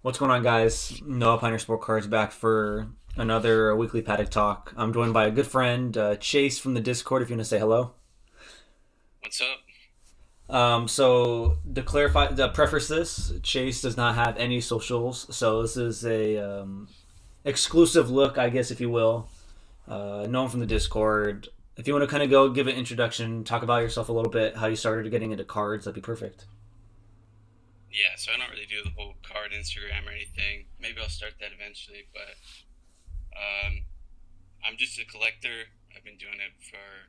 What's going on, guys? Noah Pioneer Sport Cards back for another weekly Paddock Talk. I'm joined by a good friend, Chase from the Discord, if you want to say hello. What's up? So to clarify, to preface this, Chase does not have any socials, so this is a exclusive look, I guess, if you will. Known from the Discord. If you want to kind of go give an introduction, talk about yourself a little bit, how you started getting into cards, that'd be perfect. Yeah, so I don't really do the whole card Instagram or anything. Maybe I'll start that eventually, but um, I'm just a collector. I've been doing it for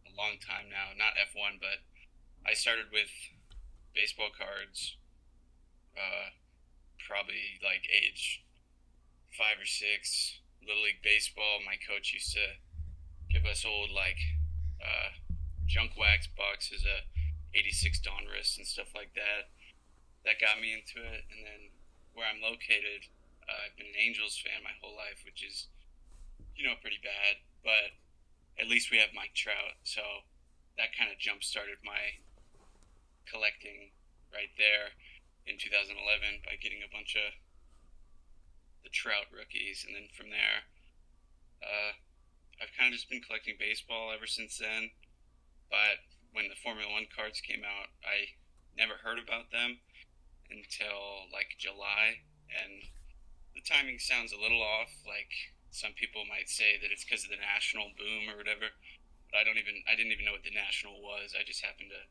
a long time now. Not F1, but I started with baseball cards, uh, probably like age 5 or 6. Little League Baseball. My coach used to give us old uh, junk wax boxes of '86 Donruss and stuff like that. That got me into it. And then where I'm located, I've been an Angels fan my whole life, which is, pretty bad. But at least we have Mike Trout. So that kind of jump started my collecting right there in 2011 by getting a bunch of the Trout rookies. And then from there, uh, I've kind of just been collecting baseball ever since then. But when the Formula One cards came out, I never heard about them until like July, and the timing sounds a little off. Like some people might say that it's because of the national boom or whatever, but I didn't even know what the national was. I just happened to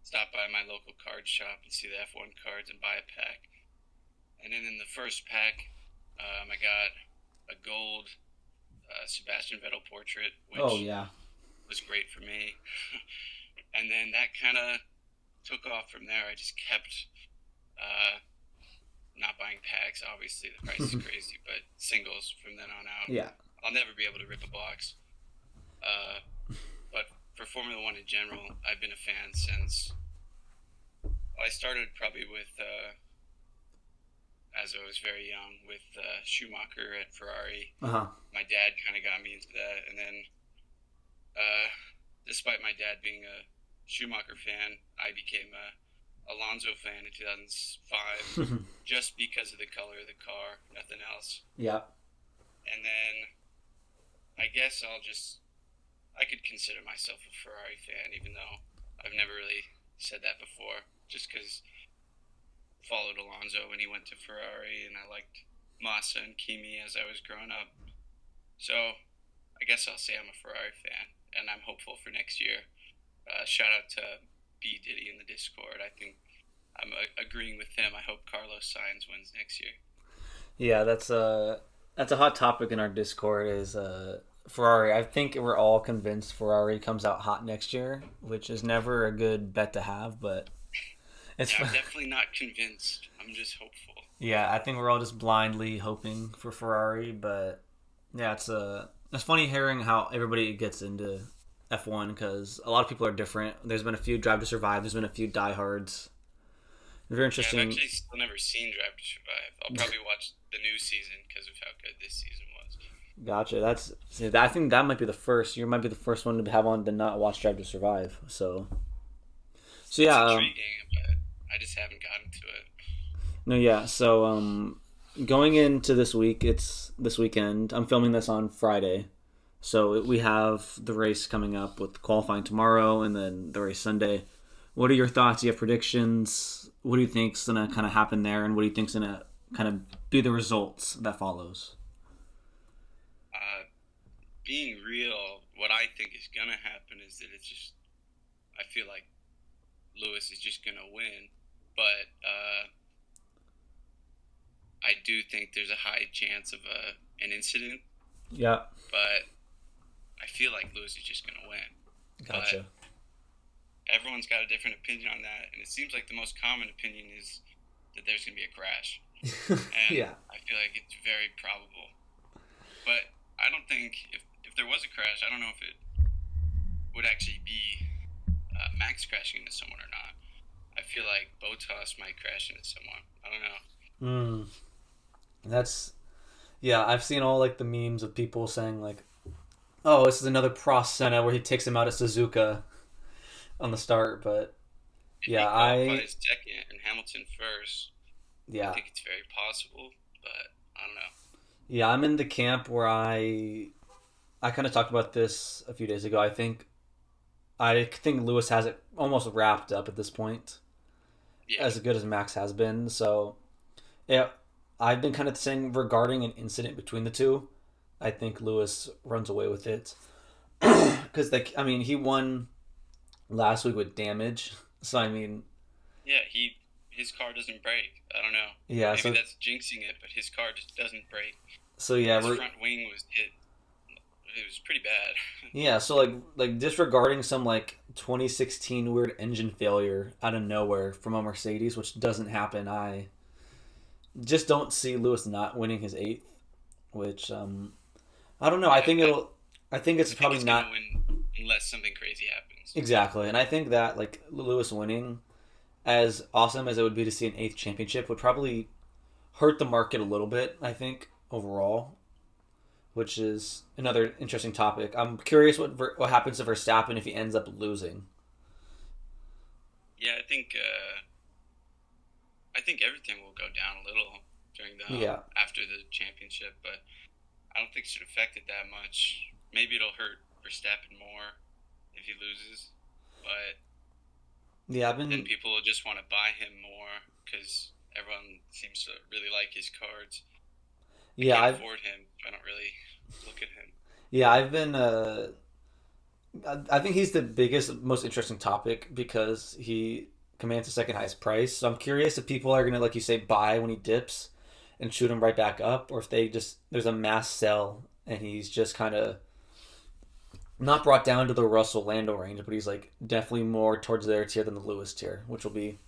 stop by my local card shop and see the F1 cards and buy a pack. And then in the first pack, I got a gold Sebastian Vettel portrait, Oh, which yeah. was great for me. And then that kind of took off from there. I just kept uh, not buying packs. Obviously, the price is crazy, but singles from then on out. Yeah. I'll never be able to rip a box. Uh, but for Formula One in general, I've been a fan since I started probably with, as I was very young, with Schumacher at Ferrari. Uh huh. My dad kind of got me into that. And then, uh, despite my dad being a Schumacher fan, I became a Alonso fan in 2005 just because of the color of the car, nothing else. Yeah. And then I could consider myself a Ferrari fan, even though I've never really said that before, just because followed Alonso when he went to Ferrari, and I liked Massa and Kimi as I was growing up. So I guess I'll say I'm a Ferrari fan, and I'm hopeful for next year. Shout out to B Diddy in the Discord. I think I'm agreeing with him. I hope Carlos Sainz wins next year. Yeah, that's a hot topic in our Discord is Ferrari. I think we're all convinced Ferrari comes out hot next year, which is never a good bet to have, but it's Yeah, I'm definitely not convinced. I'm just hopeful. yeah, I think we're all just blindly hoping for Ferrari, but yeah, it's funny hearing how everybody gets into F1 because a lot of people are different. There's been a few Drive to Survive, there's been a few diehards. Very Yeah, I've interesting. actually still never seen Drive to Survive. I'll probably watch the new season because of how good this season was. Gotcha. That's see, I think that might be the first. You might be the first one to have on to not watch Drive to Survive. So It's yeah, intriguing, but I just haven't gotten to it. no, yeah. Going into this week, it's this weekend. I'm filming this on Friday, so we have the race coming up with qualifying tomorrow, and then the race Sunday. What are your thoughts? Do you have predictions? What do you think's gonna kind of happen there, and what do you think's gonna kind of be the results that follows? Uh, Being real, what I think is gonna happen is that it's just I feel like Lewis is just gonna win, but I do think there's a high chance of an incident. Yeah, But I feel like Lewis is just gonna win. But gotcha. everyone's got a different opinion on that, and it seems like the most common opinion is that there's gonna be a crash, and Yeah, I feel like it's very probable. But I don't think if there was a crash, I don't know if it would actually be Max crashing into someone or not. I feel like Botas might crash into someone. I don't know. mm, that's yeah. I've seen all like the memes of people saying like, "Oh, this is another Prost Senna where he takes him out at Suzuka on the start." But If he yeah, I qualifies second and Hamilton first, I Yeah. think it's very possible, but I don't know. Yeah, I'm in the camp where I kind of talked about this a few days ago. I think Lewis has it almost wrapped up at this point, Yeah, as good as Max has been. So yeah, I've been kind of saying regarding an incident between the two. I think Lewis runs away with it because I mean, he won last week with damage. So I mean, yeah. His car doesn't break. I don't know. yeah. Maybe So that's jinxing it, but his car just doesn't break. yeah, His front wing was hit. It was pretty bad. yeah. So like disregarding some like 2016 weird engine failure out of nowhere from a Mercedes, which doesn't happen. I just don't see Lewis not winning his eighth, which I don't know. Yeah, I think it's I think probably he's gonna not win unless something crazy happens. exactly, and I think that like Lewis winning, as awesome as it would be to see an eighth championship, would probably hurt the market a little bit. I think overall, which is another interesting topic. I'm curious what happens to Verstappen if he ends up losing. Yeah, I think everything will go down a little during the Yeah, after the championship, but I don't think it should affect it that much. Maybe it'll hurt Verstappen more if he loses, but yeah. I've then been people will just want to buy him more because everyone seems to really like his cards. I yeah can't I've afford him. I don't really look at him. yeah I've been I think he's the biggest, most interesting topic because he commands the second highest price. So I'm curious if people are gonna, like you say, buy when he dips and shoot him right back up, or if they just there's a mass sell and he's just kind of not brought down to the Russell Lando range, but he's like definitely more towards their tier than the Lewis tier, which will be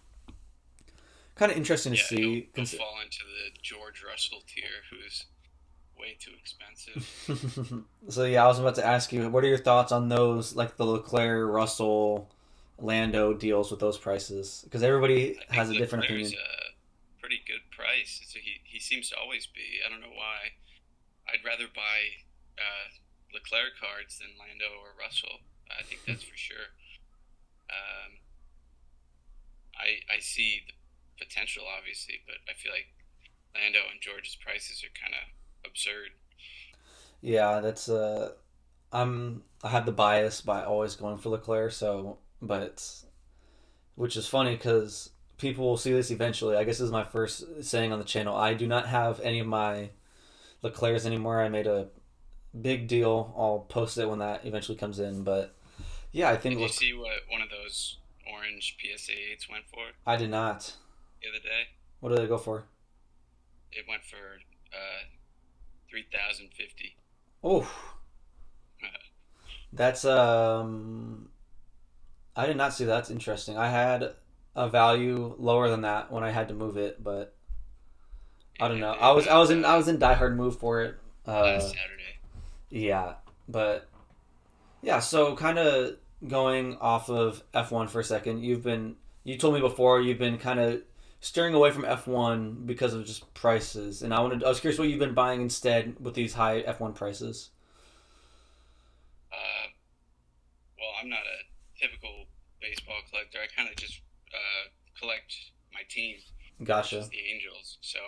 kind of interesting to Yeah, see. he'll fall into the George Russell tier, who's way too expensive. So yeah, I was about to ask you, what are your thoughts on those, like the Leclerc, Russell, Lando deals with those prices? Because everybody I think has a different Leclerc's opinion. a pretty good price. So he seems to always be. I don't know why. I'd rather buy Leclerc cards than Lando or Russell. I think that's for sure. Um, I see the potential, obviously, but I feel like Lando and George's prices are kind of absurd. Yeah, that's I have the bias by always going for Leclerc, so but which is funny because people will see this eventually. I guess this is my first saying on the channel. I do not have any of my Leclercs anymore. I made a big deal. I'll post it when that eventually comes in, but yeah, I think Did you look, see what one of those orange PSA 8s went for I did not. the other day? What did I go for? It went for 3,050. Oh, that's I did not see that. That's interesting. I had a value lower than that when I had to move it, but I don't know. It went I was in diehard move for it. last Saturday. Yeah, but yeah. So kind of going off of F1 for a second. You told me before you've been kind of steering away from F1 because of just prices, and I was curious what you've been buying instead with these high F1 prices. Uh, well, I'm not a typical baseball collector. I kind of just collect my team, which is Gotcha. the Angels. So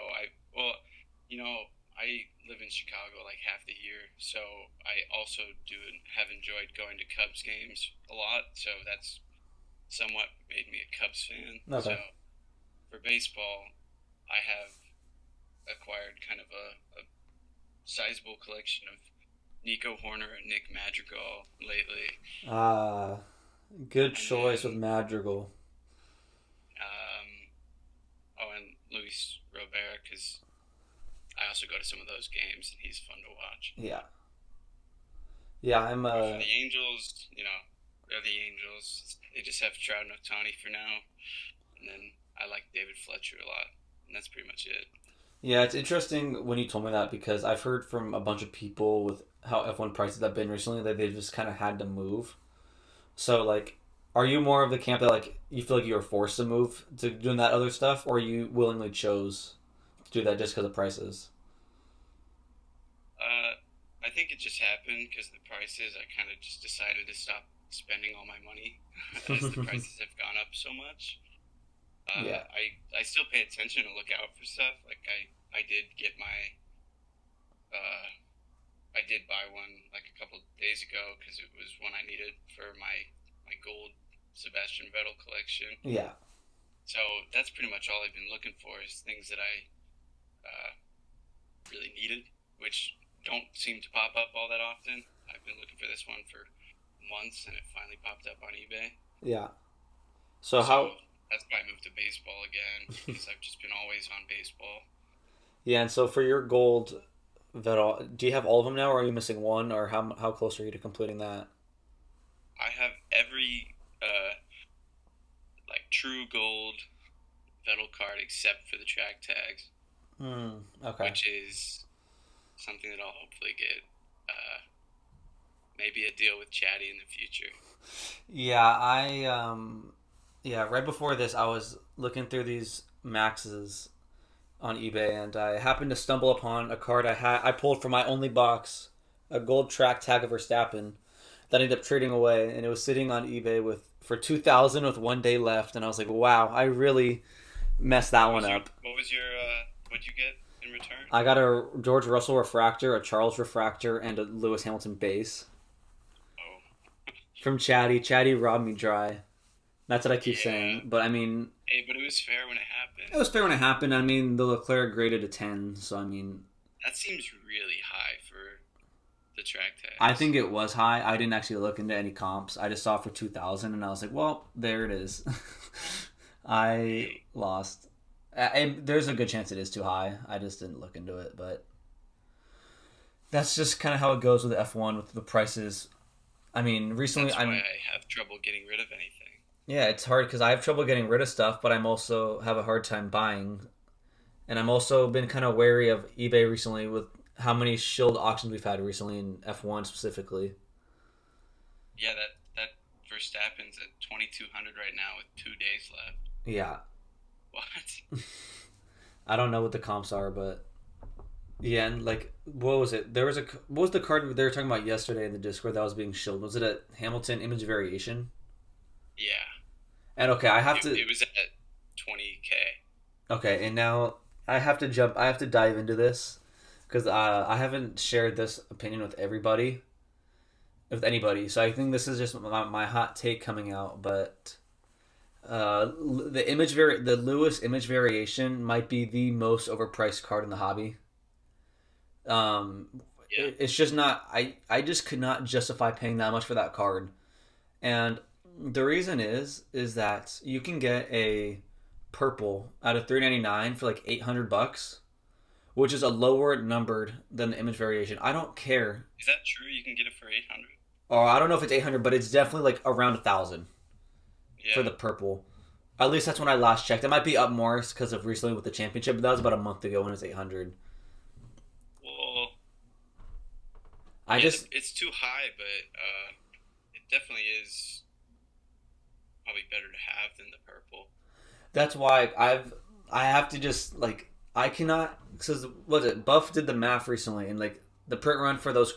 I live in Chicago like half the year, so I also do have enjoyed going to Cubs games a lot. So that's somewhat made me a Cubs fan. So Okay. for baseball, I have acquired kind of a sizable collection of Nico Horner and Nick Madrigal lately, Ah, good and choice with then Madrigal. um, and Luis Robert because I also go to some of those games and he's fun to watch. Yeah. Yeah, I'm But for the Angels, they're the Angels. They just have Trout and Otani for now, and then I like David Fletcher a lot, and that's pretty much it. yeah, it's interesting when you told me that because I've heard from a bunch of people with how F1 prices have been recently that they've just kind of had to move. So like, are you more of the camp that like you feel like you were forced to move to doing that other stuff, or you willingly chose to do that just because of prices? I think it just happened because of the prices. I kind of just decided to stop spending all my money as the prices have gone up so much. Yeah. I still pay attention and look out for stuff. Like I did get my uh, I did buy one like a couple days ago because it was one I needed for my gold Sebastian Vettel collection. Yeah. So that's pretty much all I've been looking for is things that I uh, really needed, which don't seem to pop up all that often. I've been looking for this one for months, and it finally popped up on eBay. Yeah. So how? So that's why I moved to baseball again because I've just been always on baseball. Yeah, and so for your gold Vettel, do you have all of them now, or are you missing one, or how close are you to completing that? I have every like true gold Vettel card except for the track tags, Okay. which is something that I'll hopefully get. Maybe a deal with Chatty in the future. Yeah, yeah, right before this, I was looking through these maxes on eBay, and I happened to stumble upon a card I pulled from my only box, a gold track tag of Verstappen that I ended up trading away, and it was sitting on eBay with for 2,000 with 1 day left, and I was like, wow, I really messed that one up. What was your what'd you get in return? I got a George Russell refractor, a Charles refractor, and a Lewis Hamilton base Oh, from Chatty. Chatty robbed me dry. That's what I keep yeah. saying. But I mean, Hey, but it was fair when it it happened. was fair when it happened. I mean, the Leclerc graded a 10, so I mean, That seems really high for the track I tags. think it was high. I didn't actually look into any comps. I just saw it for 2,000, and I was like, well, there it is. I Hey, lost. And there's a good chance it is too high. I just didn't look into it, but that's just kind of how it goes with F1 with the prices. I mean, recently that's why I'm I have trouble getting rid of anything. yeah, it's hard because I have trouble getting rid of stuff, but I'm also have a hard time buying, and I'm also been kind of wary of eBay recently with how many shield auctions we've had recently in F1 specifically. Yeah, that Verstappen's at 2,200 right now with 2 days left. Yeah, What? I don't know what the comps are, but yeah, and like what was it? There was a what was the card they were talking about yesterday in the Discord that was being shielded? Was it a Hamilton image variation? Yeah, And okay, I have to it was at 20K. okay, and now I have to jump. I have to dive into this because I haven't shared this opinion with anybody. So I think this is just my hot take coming out. But the Lewis image variation might be the most overpriced card in the hobby. Yeah, It's just not. I just could not justify paying that much for that card, and the reason is that you can get a purple out of 399 for like $800, which is a lower numbered than the image variation. I don't care, is that true? You can get it for 800. or I don't know if it's 800, but it's definitely like around 1,000 for Yeah. the purple. At least that's when I last checked. It might be up more because of recently with the championship, but that was about a month ago when it was 800. Well, I yeah, just it's too high, but it definitely is probably better to have than the purple. that's why I have to just like I cannot because was it Buff did the math recently and like the print run for those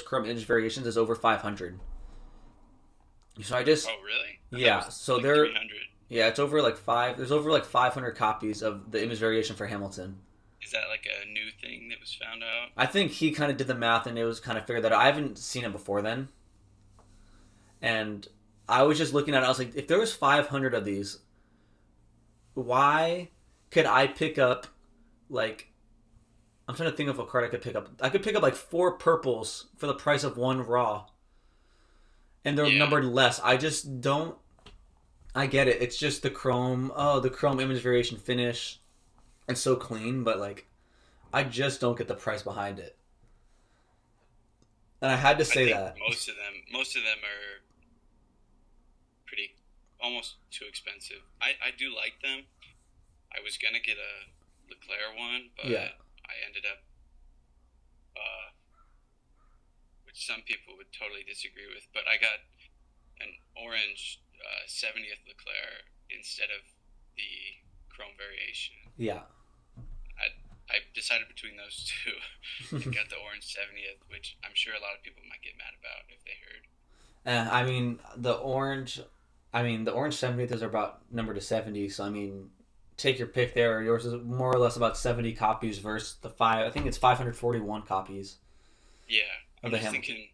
chrome image variations is over 500. So I just Oh, really? I thought it yeah. was So like there 300. yeah it's over like five. There's over like 500 copies of the image variation for Hamilton. Is that like a new thing that was found out? I think he kind of did the math and it was kind of figured that out. I haven't seen it before then, and I was just looking at it. I was like, if there was 500 of these, why could I pick up like I'm trying to think of what card I could pick up. I could pick up like four purples for the price of one raw, and they're Yeah. numbered less. I just don't. I get it. It's just the chrome. Oh, the chrome image variation finish. It's so clean, but like, I just don't get the price behind it. And I had to I say think that. most of them are pretty almost too expensive. I do like them. I was gonna get a Leclerc one, but Yeah. I ended up uh, which some people would totally disagree with. But I got an orange 70th Leclerc instead of the chrome variation. Yeah. I I decided between those two and got the orange 70th, which I'm sure a lot of people might get mad about if they heard. I mean, the orange. I mean, the orange 78s are about number to 70, so I mean, take your pick there. Yours is more or less about 70 copies versus the five. I think it's 541 copies Yeah, of I'm the just Hamilton. thinking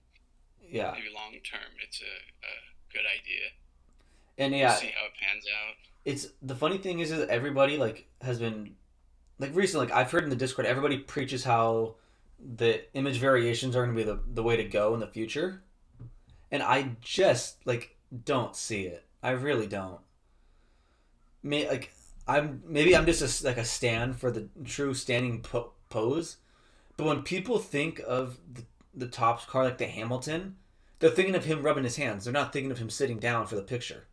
Yeah, maybe long term, it's a good idea. and We'll yeah, see how it pans out. it's the funny thing is that everybody like has been like recently. Like I've heard in the Discord, everybody preaches how the image variations are going to be the way to go in the future, and I just like don't see it. I really don't. Like I'm just like a stand for the true standing pose. But when people think of the Topps car like the Hamilton, they're thinking of him rubbing his hands. They're not thinking of him sitting down for the picture.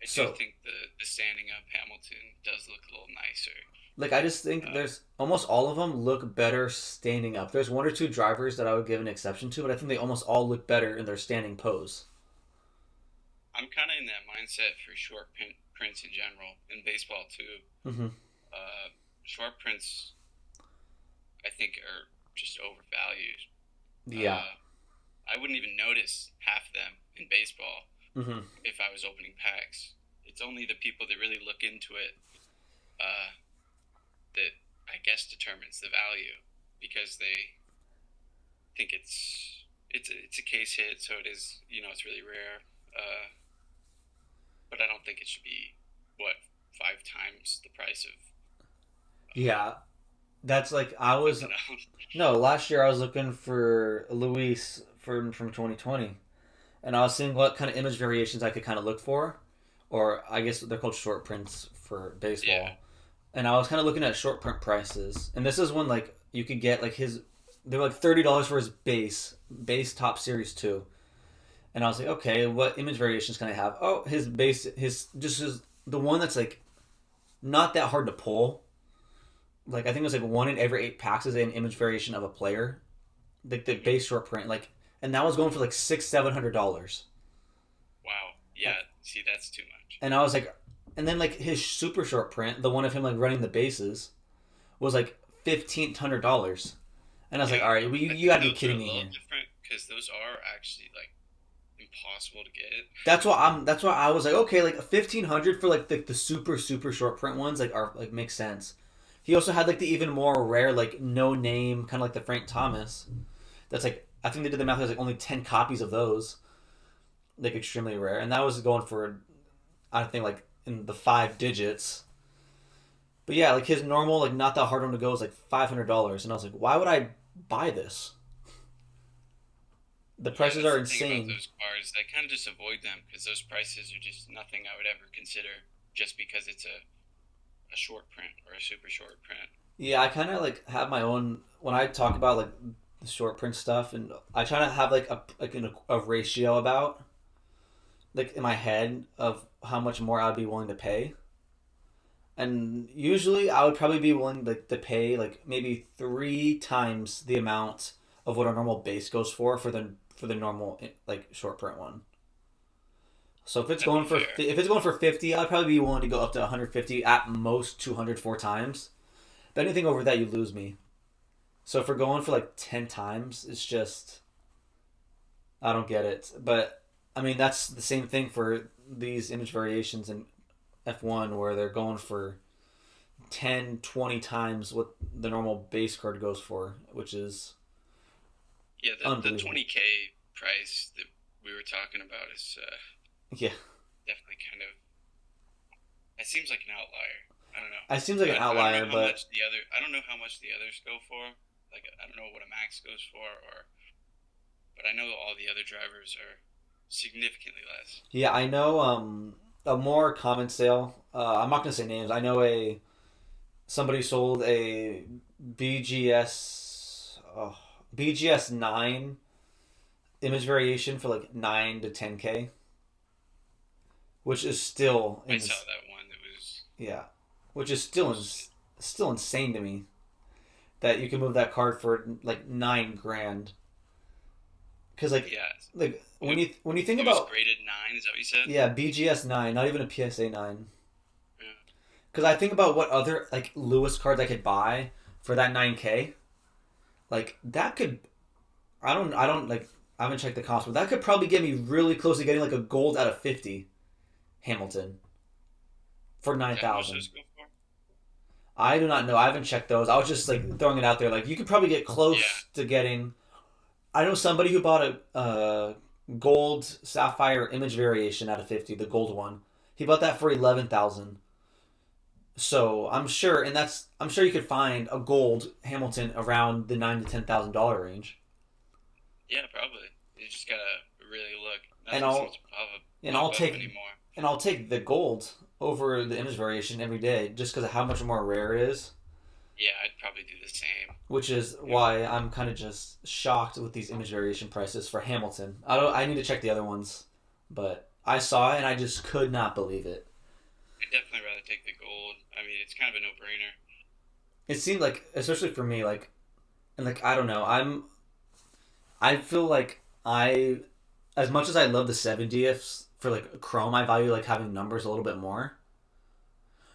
I do So think the standing up Hamilton does look a little nicer. like I just think Uh, there's almost all of them look better standing up. There's one or two drivers that I would give an exception to, but I think they almost all look better in their standing pose. I'm kind of in that mindset for prints in general, in baseball too. Hmm. Uh, Short prints, I think, are just overvalued. Yeah. Uh, I wouldn't even notice half of them in baseball Hmm. if I was opening packs. It's only the people that really look into it uh, that I guess determines the value because they think it's a case hit, so it is it's really rare. Uh, but I don't think it should be what 5 times the price of Yeah. That's like I I was don't know. no last year I was looking for Luis from 2020, and I was seeing what kind of image variations I could kind of look for, or I guess they're called short prints for Yeah, baseball. And I was kind of looking at short print prices, and this is when like you could get like his they were like $30 for his base top series two, and I was like, okay, what image variations can I have? Oh, his base his the one that's like not that hard to pull. Like I think it was like one in every 8 packs is an image variation of a player, like the hmm. base short print, like, and that was going for like $600-700. Wow, yeah. See, that's too much. And I was like, and then like his super short print, the one of him like running the bases, was like $1,500. And I was like, Yeah, all right, well, you, I you think got to be those are kidding a me little here. different because those are actually like impossible to get. That's why I was like, okay, like 1,500 for like the super short print ones like are like makes sense. He also had like the even more rare like no name kind of like the Frank Thomas. That's like I think they did the math. There's like only 10 copies of those, like extremely rare, and that was going for I think like in the 5 digits. But yeah, like his normal like not that hard one to go is like $500, and I was like, why would I buy this? The Yeah, prices that's are the thing about insane. those cars. I kind of just avoid them because those prices are just nothing I would ever consider just because it's a short print or a super short print. Yeah, I kind of like have my own when I talk about like the short print stuff, and I try to have a ratio about like in my head of how much more I'd be willing to pay. And usually I would probably be willing to pay like maybe 3 times the amount of what a normal base goes for the normal like short print one. So That'd be fair. if it's going for 50, I'd probably be willing to go up to 150 at most 200 4 times. But anything over that, you lose me. So if we're going for like 10 times, it's just I don't get it. But I mean that's the same thing for these image variations in F1 where they're going for 10, 20 times what the normal base card goes for, which is Yeah, the unbelievable. 20K price that we were talking about is Yeah, definitely kind of. It seems like an outlier. I don't know. it seems like an I don't outlier, know how but much the other. I don't know how much the others go for. Like I don't know what a max goes for, or but I know all the other drivers are significantly less. yeah, I know a more common sale. I'm not gonna say names. I know a somebody sold a BGS BGS 9 image variation for like 9 to 10K, which is still I in saw this that one that was. yeah, which is It was still insane to me that you can move that card for like 9 grand. Because yeah. like It, when you think it was about graded 9. Is that what you said? yeah BGS 9, not even a PSA 9. Yeah. Because I think about what other like Lewis cards I could buy for that 9K. Like that could I don't like I haven't checked the cost, but that could probably get me really close to getting like a gold out of 50 Hamilton for Is nine that how much thousand. those go for? I do not know. I haven't checked those. I was just like throwing it out there. Like you could probably get Yeah. close to getting. I know somebody who bought a gold sapphire image variation out of 50, the gold one. He bought that for 11,000. So I'm sure, and I'm sure you could find a gold Hamilton around the $9,000 to $10,000 range. Yeah, probably. You just gotta really look. And Nothing seems I'll to and I'll pop up take anymore. the gold over the image variation every day just because of how much more rare it is. Yeah, I'd probably do the same. Which is You know, why I'm kind of just shocked with these image variation prices for Hamilton. I don't. I need to check the other ones, but I saw it and I just could not believe it. I'd definitely rather take the gold. I mean, it's kind of a no-brainer. It seemed like, especially for me, like, and like I don't know. I feel like as much as I love the 70ths for like Chrome, I value like having numbers a little bit more.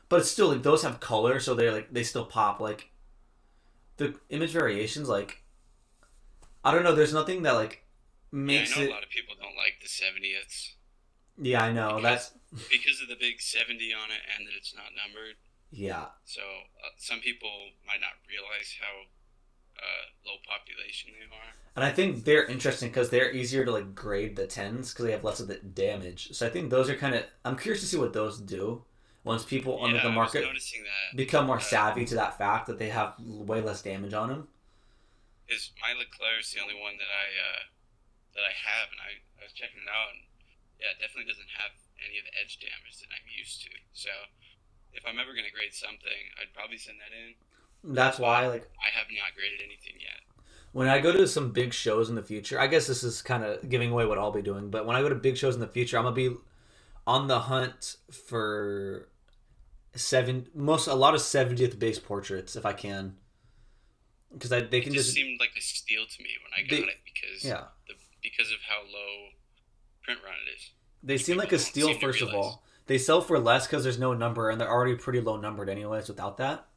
But it's still like those have color, so they're like they still pop. Like the image variations, like I don't know. There's nothing that like Yeah, I makes know a it. lot of people don't like the 70th Yeah, I know. because of the big 70 on it and that it's not numbered. Yeah, So some people might not realize how low population they are. and I think they're interesting because they're easier to like grade the tens because they have less of the damage. So I think those are kind of. I'm curious to see what those do once people under Yeah, the I was market noticing that. become more savvy to that fact that they have way less damage on them. Is my Leclerc is the only one that I have, and I was checking it out, and yeah, it definitely doesn't have any of the edge damage that I'm used to. So if I'm ever gonna grade something, I'd probably send that in, That's but why, like, I have not graded anything yet. when I go to some big shows in the future, I guess this is kind of giving away what I'll be doing. But when I go to big shows in the future, I'm gonna be on the hunt for a lot of 70th base portraits if I can, because they It can just just seemed like a steal to me when I got they it yeah because of how low print run it is, they which seem people like a don't steal. seem to First of realize. all, they sell for less because there's no number, and they're already pretty low numbered anyways without that,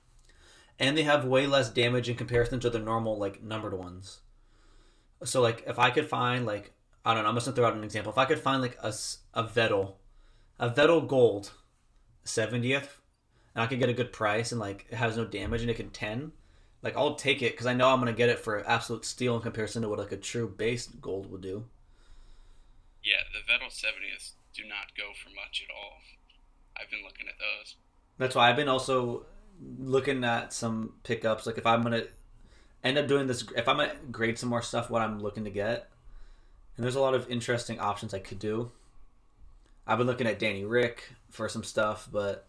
and they have way less damage in comparison to the normal like numbered ones. So like if I could find like I don't know, I'm just gonna throw out an example. If I could find like a Vettel Gold 70th, and I could get a good price and like it has no damage and it can 10, like I'll take it because I know I'm gonna get it for absolute steal in comparison to what like a true base gold would do. Yeah, the Vettel 70th do not go for much at all. I've been looking at those. That's why I've been also looking at some pickups. Like if I'm gonna end up doing this, if I'm gonna grade some more stuff, what I'm looking to get, and there's a lot of interesting options I could do. I've been looking at Danny Rick for some stuff, but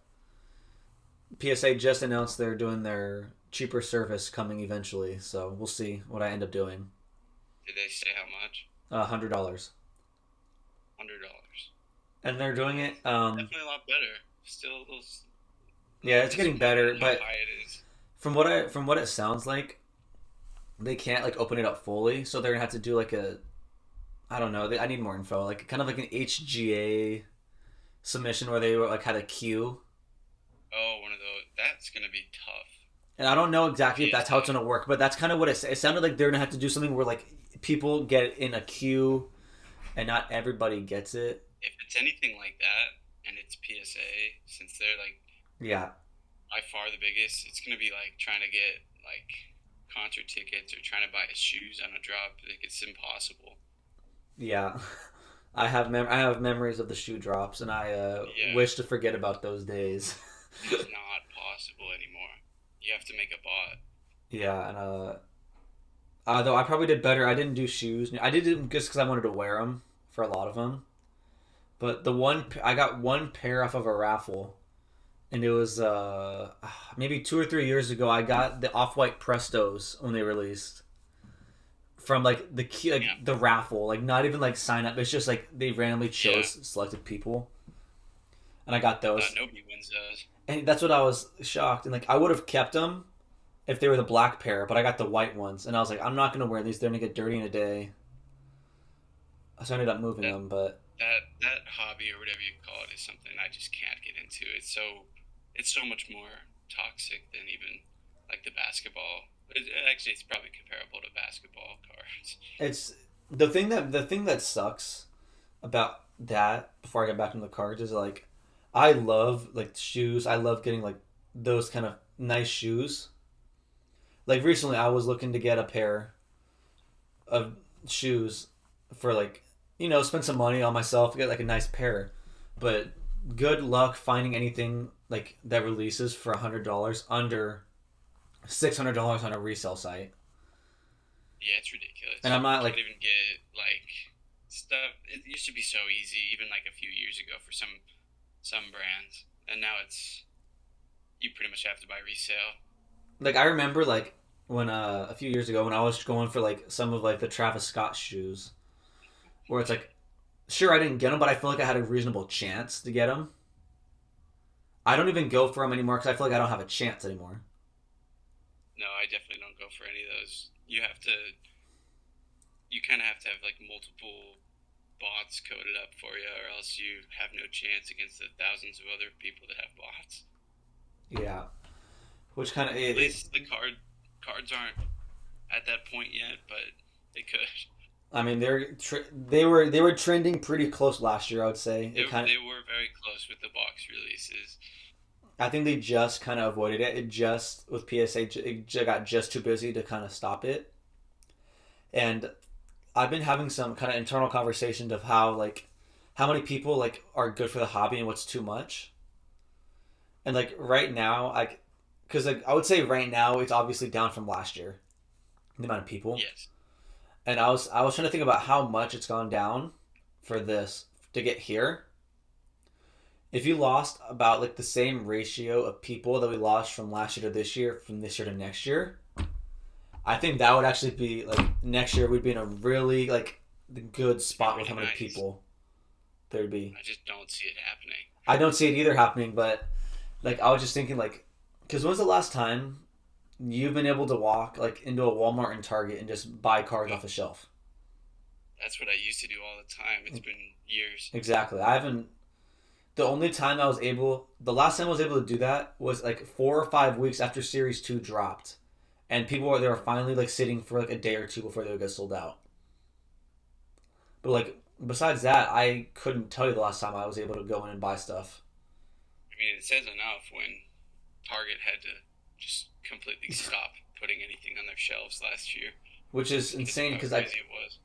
PSA just announced they're doing their cheaper service coming eventually, so we'll see what I end up doing. Did they say how much? $100, $100. and they're doing it. Definitely a lot better. Still a Yeah, little it's getting disappointed better, in how but high it is. from what it sounds like, they can't like open it up fully, so they're gonna have to do like a I don't know. I need more info, like kind of like an HGA submission where they like had a queue, Oh, one of those. That's gonna be tough. and I don't know For exactly if that's how it's PSA. gonna work, but that's kind of what it sounded like. They're gonna have to do something where like people get in a queue and not everybody gets it. If it's anything like that, and it's PSA, since they're like Yeah, by far the biggest, it's gonna be like trying to get like concert tickets or trying to buy shoes on a drop. Like it's impossible. yeah. I have memories of the shoe drops, and I Yeah, wish to forget about those days. it's not possible anymore. You have to make a bot. Yeah, and though I probably did better. I didn't do shoes. I did them just because I wanted to wear them for a lot of them. But I got one pair off of a raffle, and it was maybe 2 or 3 years ago. I got the off white Prestos when they released from like like Yeah, the raffle, like not even like sign up. It's just like they randomly yeah. chose selected people, and I got those. Nobody wins those. And that's what I was shocked. And like I would have kept them if they were the black pair, but I got the white ones, and I was like, I'm not gonna wear these. They're gonna get dirty in a day. So I ended up moving That them, but that hobby or whatever you call it is something I just can't get into. It's so much more toxic than even like the basketball. Actually, it's probably comparable to basketball cards. it's the thing that sucks about that before I get back into the cards is like I love like shoes. I love getting like those kind of nice shoes. Like recently I was looking to get a pair of shoes for like spend some money on myself, get like a nice pair. But good luck finding anything like that releases for $100 under $600 on a resale site. Yeah, it's ridiculous. And I'm You not can't like even get like stuff. It used to be so easy, even like a few years ago for some brands, and now it's you pretty much have to buy resale. I remember like when a few years ago when I was going for like some of like the Travis Scott shoes, where it's like sure I didn't get them, but I feel like I had a reasonable chance to get them. I don't even go for them anymore because I feel like I don't have a chance anymore. No, I definitely don't go for any of those. You kind of have to have like multiple bots coded up for you, or else you have no chance against the thousands of other people that have bots. Yeah, which kind of At least the cards aren't at that point yet, but they could. I mean they were trending pretty close last year. I would say They, it kind of. they were very close with the box releases. I think they just kind of avoided it. It just with PSA it got just too busy to kind of stop it. And I've been having some kind of internal conversations of how many people like are good for the hobby and what's too much. And like right now, because like I would say right now it's obviously down from last year, the amount of people. Yes. And I was trying to think about how much it's gone down for this to get here. If you lost about like the same ratio of people that we lost from last year to this year, from this year to next year, I think that would actually be like next year we'd be in a really like good spot with how many Nice. people there'd be. I just don't see it happening. I don't see it either happening, but like I was just thinking like, because when's the last time you've been able to walk like into a Walmart and Target and just buy cards off a shelf? That's what I used to do all the time. It's been years. Exactly. I haven't. The only time the last time I was able to do that was like 4 or 5 weeks after Series 2 dropped. And they were finally like sitting for like a day or two before they would get sold out. But like, besides that, I couldn't tell you the last time I was able to go in and buy stuff. I mean, it says enough when Target had to just completely stop putting anything on their shelves last year. Which is insane How because crazy it was.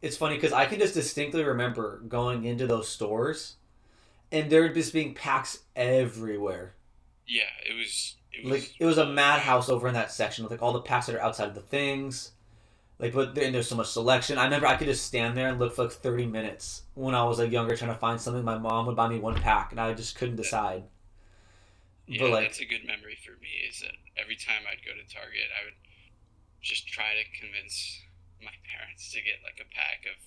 it's funny because I can just distinctly remember going into those stores and there would just being packs everywhere. Yeah, it was. Like it was a madhouse over in that section with like all the packs that are outside of the things. Like, and there's so much selection. I remember I could just stand there and look for like 30 minutes when I was like younger trying to find something. My mom would buy me one pack and I just couldn't decide. Yeah, But like, that's a good memory for me. Is that every time I'd go to Target, I would just try to convince my parents to get like a pack of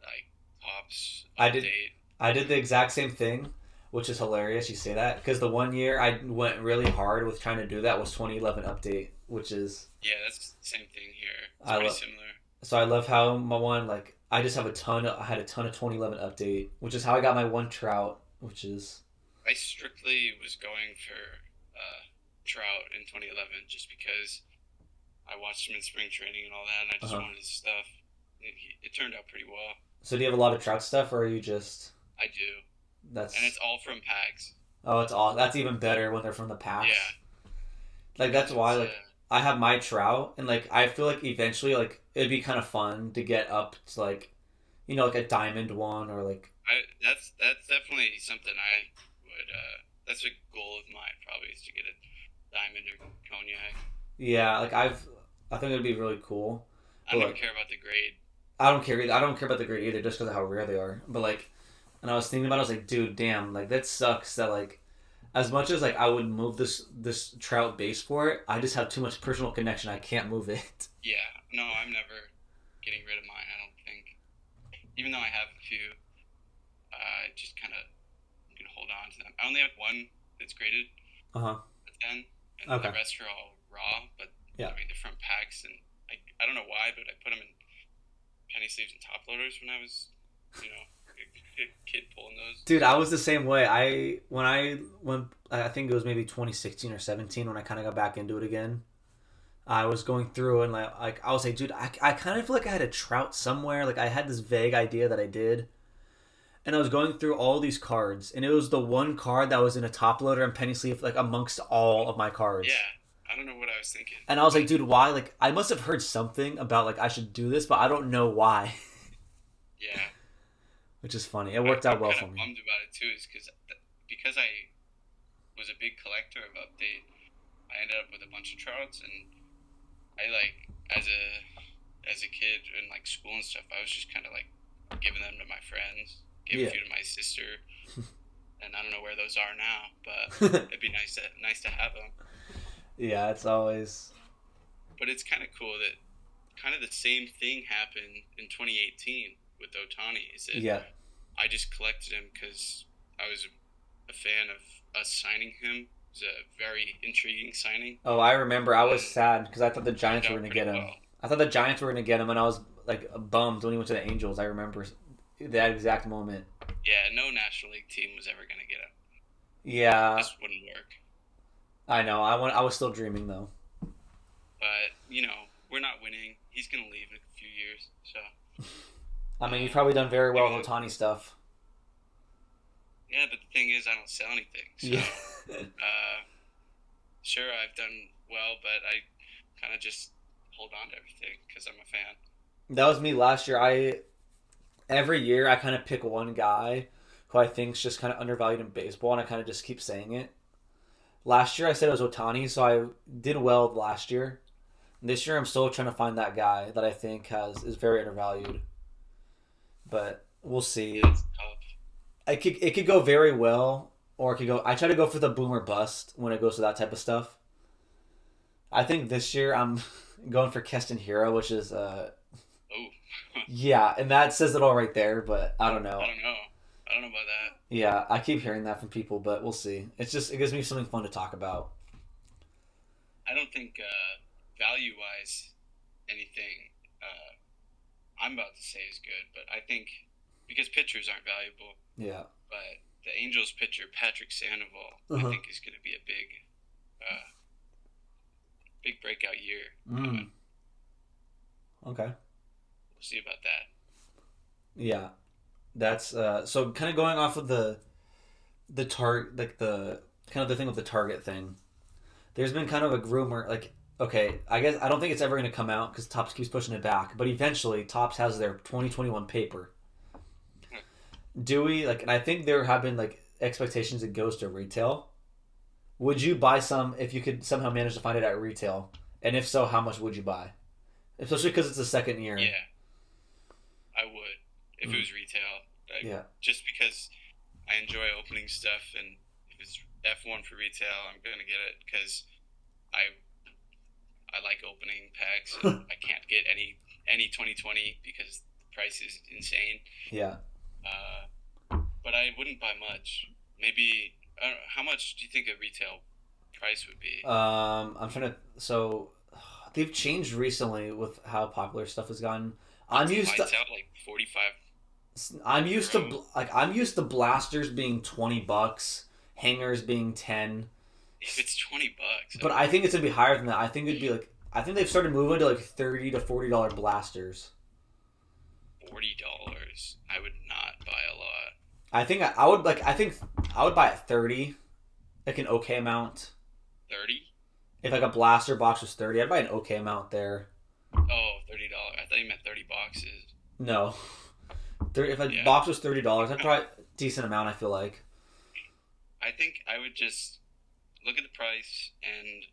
like Pops I did update. I did the exact same thing, which is hilarious. You say that because the one year I went really hard with trying to do that was 2011 update, which is Yeah, that's the same thing here. It's I pretty love. similar. So I love how my one like I just have a ton. I had a ton of 2011 update, which is how I got my one trout, which is I strictly was going for Trout in 2011 just because I watched him in spring training and all that, and I just uh-huh. wanted his stuff. It turned out pretty well. So do you have a lot of trout stuff, or are you just I do, that's and it's all from packs. oh it's all that's even better when they're from the packs. Yeah, Like that's why it's like I have my trout, and like I feel like eventually like it'd be kind of fun to get up to like like a diamond one or like that's definitely something I would. That's a goal of mine. Probably is to get a diamond or cognac. yeah like I think it'd be really cool. I But don't even like care about the grade. I don't care either. I don't care about the grade either, just because of how rare they are. But like, and I was thinking about it, I was like, dude, damn, like that sucks. That like, as much as like I would move this trout base for it, I just have too much personal connection. I can't move it. Yeah, no, I'm never getting rid of mine. I don't think. Even though I have a few, I just kind of can hold on to them. I only have one that's graded Uh huh. at 10, and Okay. the rest are all raw. But Yeah. I mean, they're from packs, and I don't know why, but I put them in penny sleeves and top loaders when I was, a kid pulling those. Dude, I was the same way. When I think it was maybe 2016 or 17 when I kind of got back into it again. I was going through and like I was like, dude, I kind of feel like I had a Trout somewhere. Like I had this vague idea that I did, and I was going through all these cards, and it was the one card that was in a top loader and penny sleeve, like amongst all of my cards. Yeah, I don't know what I was thinking, And I was like, but dude, why? Like I must have heard something about like I should do this, but I don't know why. yeah, Which is funny. It worked out I'm well kind for of me. bummed about it too, is because I was a big collector of Update. I ended up with a bunch of Trouts, and I like as a kid in like school and stuff, I was just kind of like giving them to my friends, gave a Yeah. few to my sister, and I don't know where those are now, but it'd be nice to have them. Yeah, it's always. But it's kind of cool that kind of the same thing happened in 2018 with Otani. Is that Yeah. I just collected him because I was a fan of us signing him. It was a very intriguing signing, Oh, I remember. I was and sad because I thought the turned Giants were out going to pretty get him. well. I thought the Giants were going to get him, and I was like bummed when he went to the Angels. I remember that exact moment. Yeah, no National League team was ever going to get him. Yeah, This wouldn't work. I know. I was still dreaming though. But, we're not winning. He's going to leave in a few years. So, I mean, you've probably done very well maybe with Otani stuff. yeah, but the thing is, I don't sell anything. So, Yeah. sure, I've done well, but I kind of just hold on to everything because I'm a fan. That was me last year. I every year I kind of pick one guy who I think's just kind of undervalued in baseball, and I kind of just keep saying it. Last year I said it was Otani, so I did well last year. This year I'm still trying to find that guy that I think has is very undervalued, but we'll see. Yeah, it's tough. It could go very well, or it could go. I try to go for the boomer bust when it goes to that type of stuff. I think this year I'm going for Keston Hero, which is Oh, yeah, and that says it all right there. But I don't know. I don't know. I don't know about that. Yeah, I keep hearing that from people, but we'll see. It gives me something fun to talk about. I don't think value wise anything I'm about to say is good, but I think because pitchers aren't valuable, Yeah. but the Angels pitcher Patrick Sandoval I Uh-huh. think is going to be a big breakout year Mm. coming. Okay. We'll see about that. Yeah. That's so kind of going off of the target like the kind of the thing with the target thing. There's been kind of a rumor like okay, I guess I don't think it's ever going to come out because Topps keeps pushing it back, but eventually Topps has their 2021 paper. Do we like? And I think there have been like expectations it goes to retail. Would you buy some if you could somehow manage to find it at retail? And if so, how much would you buy? Especially because it's the second year. Yeah, I would if it was retail. Like, Yeah. just because I enjoy opening stuff, and if it's F1 for retail, I'm gonna get it because I I like opening packs, and I can't get any 2020 because the price is insane. Yeah. Uh, but I wouldn't buy much. Maybe I don't know, how much do you think a retail price would be? I'm trying to. So they've changed recently with how popular stuff has gotten. I'm What's used to. lights out like 45 I'm used to euro? I'm used to blasters being $20, hangers being 10. If it's $20, But I think it's gonna be higher than that. I think it'd be like I think they've started moving to like $30 to $40 blasters. $40, I would not buy a lot. I think I would like. I think I would buy at 30, like an okay amount. 30? If like a blaster box was 30, I'd buy an okay amount there. Oh, $30. I thought you meant 30 boxes. No, 30, if a Yeah. box was $30, I'd probably decent amount. I feel like. I think I would just look at the price and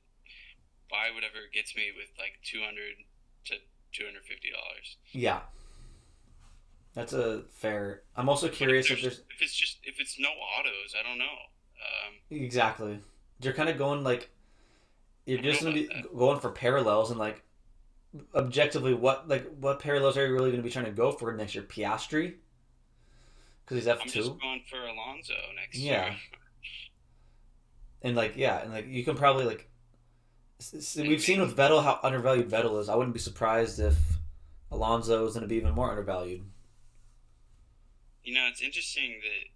buy whatever gets me with like $200 to $250. Yeah, that's a fair. I'm also curious if there's If it's no autos, I don't know. exactly. You're kind of going like you're I don't just know gonna about be that. going for parallels and like objectively what parallels are you really gonna be trying to go for next year? Piastri because he's I'm F2. just going for Alonso next Yeah. year. And like yeah, and like you can probably like And we've seen with Vettel how undervalued Vettel is. I wouldn't be surprised if Alonso is going to be even more undervalued. it's interesting that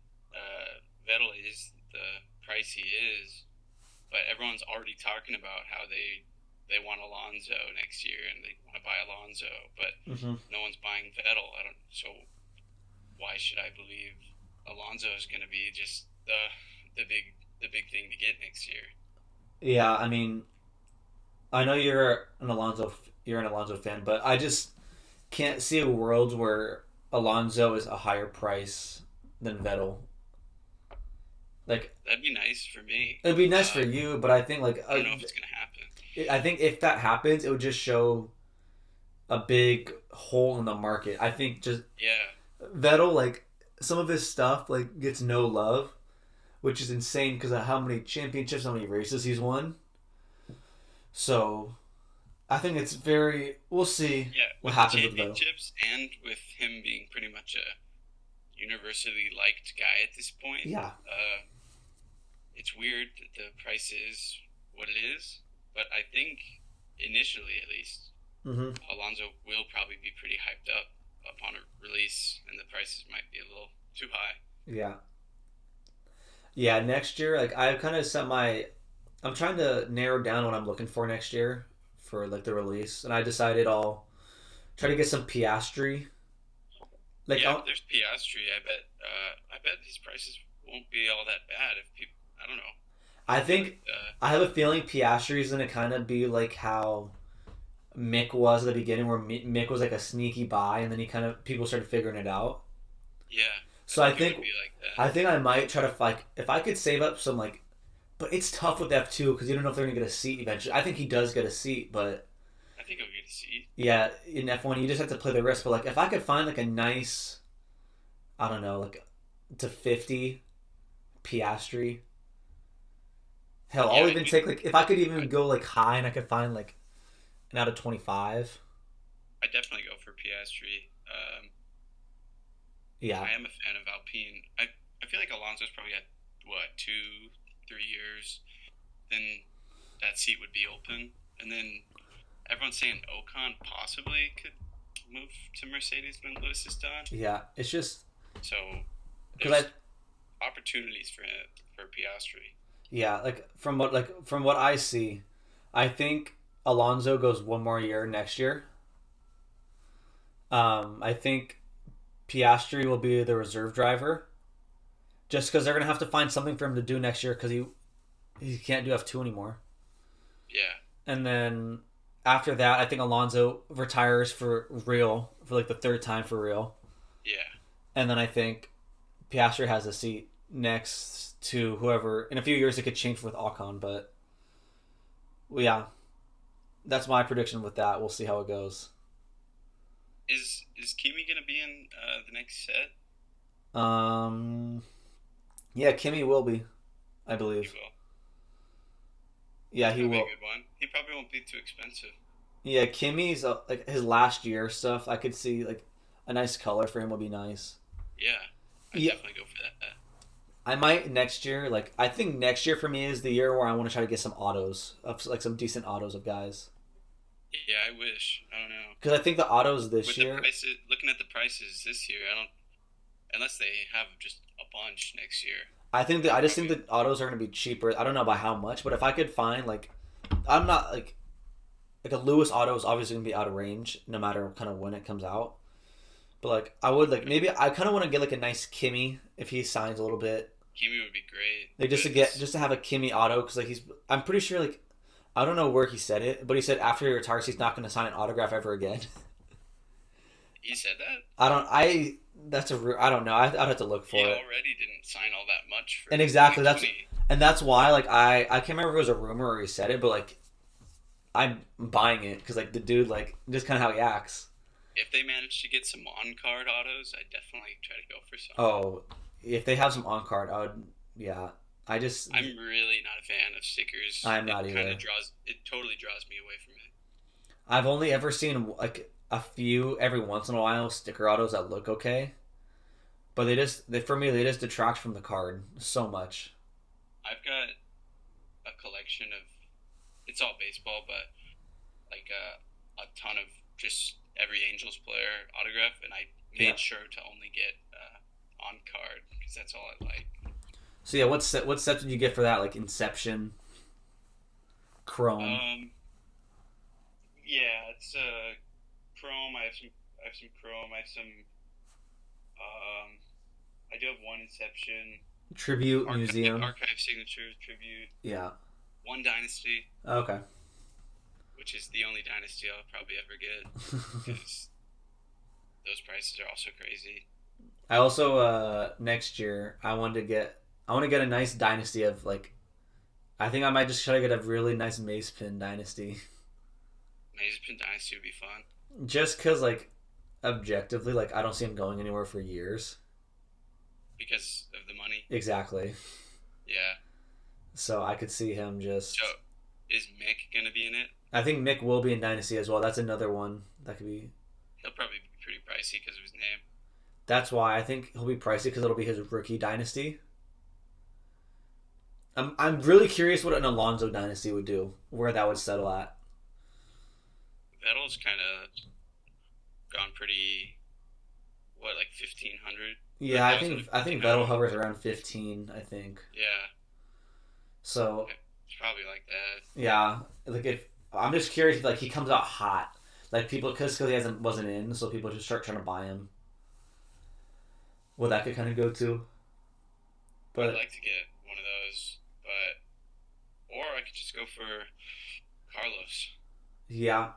Vettel is the price he is, but everyone's already talking about how they they want Alonso next year and they want to buy Alonso, but Hmm. no one's buying Vettel. I don't. So why should I believe Alonso is going to be just the big thing to get next year? Yeah, I mean, I know you're an Alonso fan, but I just can't see a world where Alonso is a higher price than Vettel. Like, That'd be nice for me. it'd be nice for you, but I think I don't know if it's going to happen. I think if that happens, it would just show a big hole in the market. I think just Yeah, Vettel, like some of his stuff, like gets no love, which is insane because of how many championships, how many races he's won. So I think it's very. We'll see yeah, what with the happens with Vettel. championships and with him being pretty much a universally liked guy at this point, Yeah. it's weird that the price is what it is. But I think initially, at least, Hmm. Alonso will probably be pretty hyped up upon a release, and the prices might be a little too high. Yeah. Yeah. Next year, like I kind of set my. I'm trying to narrow down what I'm looking for next year for like the release, and I decided I'll try to get some Piastri. Like Yeah, I'll, but there's Piastri. I bet his prices won't be all that bad if people. I don't know. I I feel think like I have a feeling Piastri is gonna kind of be like how Mick was at the beginning, where Mick was like a sneaky buy, and then he kind of people started figuring it out. yeah, I So think it would be like that. I think I might try to like if I could save up some like, but it's tough with F2 because you don't know if they're gonna get a seat eventually. I think he does get a seat, but I think he'll get a seat. yeah, in F1 you just have to play the risk. But like if I could find like a nice, I don't know, like to 50 Piastri. Hell, Yeah, I'll even take like if I could even go like high and I could find like an out of 25. I definitely go for Piastri. Yeah, I am a fan of Alpine. I feel like Alonso's probably got what 2 3 years, then that seat would be open, and then everyone's saying Ocon possibly could move to Mercedes when Lewis is done. yeah. It's just So because I there's opportunities for Piastri. yeah from what I see, I think Alonso goes one more year next year. I think Piastri will be the reserve driver just because they're gonna have to find something for him to do next year because he can't do F2 anymore. Yeah, And then after that, I think Alonso retires for real for like the third time for real. yeah, And then I think Piastri has a seat next to whoever. In a few years, it could change with Ocon, but well, yeah, that's my prediction with that. We'll see how it goes. is Kimi gonna be in the next set? Um, yeah, Kimmy will be, I He believe. will. Yeah, It's he gonna be a will. good one. He probably won't be too expensive. Yeah, Kimmy's like his last year stuff. I could see like a nice color for him would be nice. Yeah, I Yeah, definitely go for that. I might next year. Like I think next year for me is the year where I want to try to get some autos of like some decent autos of guys. Yeah, I wish. I don't know. Because I think the autos this With the year, prices, looking at the prices this year, I don't. Unless they have just a bunch next year, I just think probably. the autos are going to be cheaper. I don't know by how much, but if I could find like, I'm not like a Lewis auto is obviously going to be out of range no matter kind of when it comes out. But like I would like maybe I kind of want to get like a nice Kimmy if he signs a little bit. Kimi would be great, Like but just to have a Kimmy auto because like he's I'm pretty sure like I don't know where he said it, but he said after he retires he's not going to sign an autograph ever again. he said that I don't I that's I don't know. I'd have to look he for it. already didn't sign all that much for And exactly 2020. that's why like I can't remember if it was a rumor or he said it, but like I'm buying it because like the dude like just kind of how he acts. If they manage to get some on-card autos, I definitely try to go for some. Oh, if they have some on card, I would. Yeah, I just I'm really not a fan of stickers. I'm not It kind either. of it totally draws me away from it. I've only ever seen like a few every once in a while sticker autos that look okay, but they for me they just detract from the card so much. I've got a collection of it's all baseball, but like a ton of just every Angels player autograph, and I Yeah. made sure to only get on card because that's all I like. So yeah, what set did you get for that? Like Inception, Chrome. Um, Yeah, it's Chrome. I have some Chrome. I have some. Um, I do have one Inception, Tribute Museum. Archive Signature Tribute, Yeah. one Dynasty, Okay. which is the only Dynasty I'll probably ever get because those prices are also crazy. I also next year I want to get a nice dynasty of like I think I might just try to get a really nice Mace Pin dynasty. Maze Pin Dynasty would be fun. Just cuz like objectively like I don't see him going anywhere for years. Because of the money. Exactly. Yeah. So I could see him just So, is Mick gonna be in it? I think Mick will be in dynasty as well. That's another one that could be He'll probably be pretty pricey because of his name. that's why I think he'll be pricey because it'll be his rookie dynasty. I'm really curious what an Alonso dynasty would do, where that would settle at. Vettel's kind of gone pretty. What, like 1500? Yeah, I think Vettel 1500. hovers around 15. I think Yeah, so. it's probably like that. Yeah, like if I'm just curious, if, like he comes out hot, like people because he hasn't wasn't in, so people just start trying to buy him. Well, that could kind of go to, I'd but like to get one of those, but or I could just go for Carlos yeah,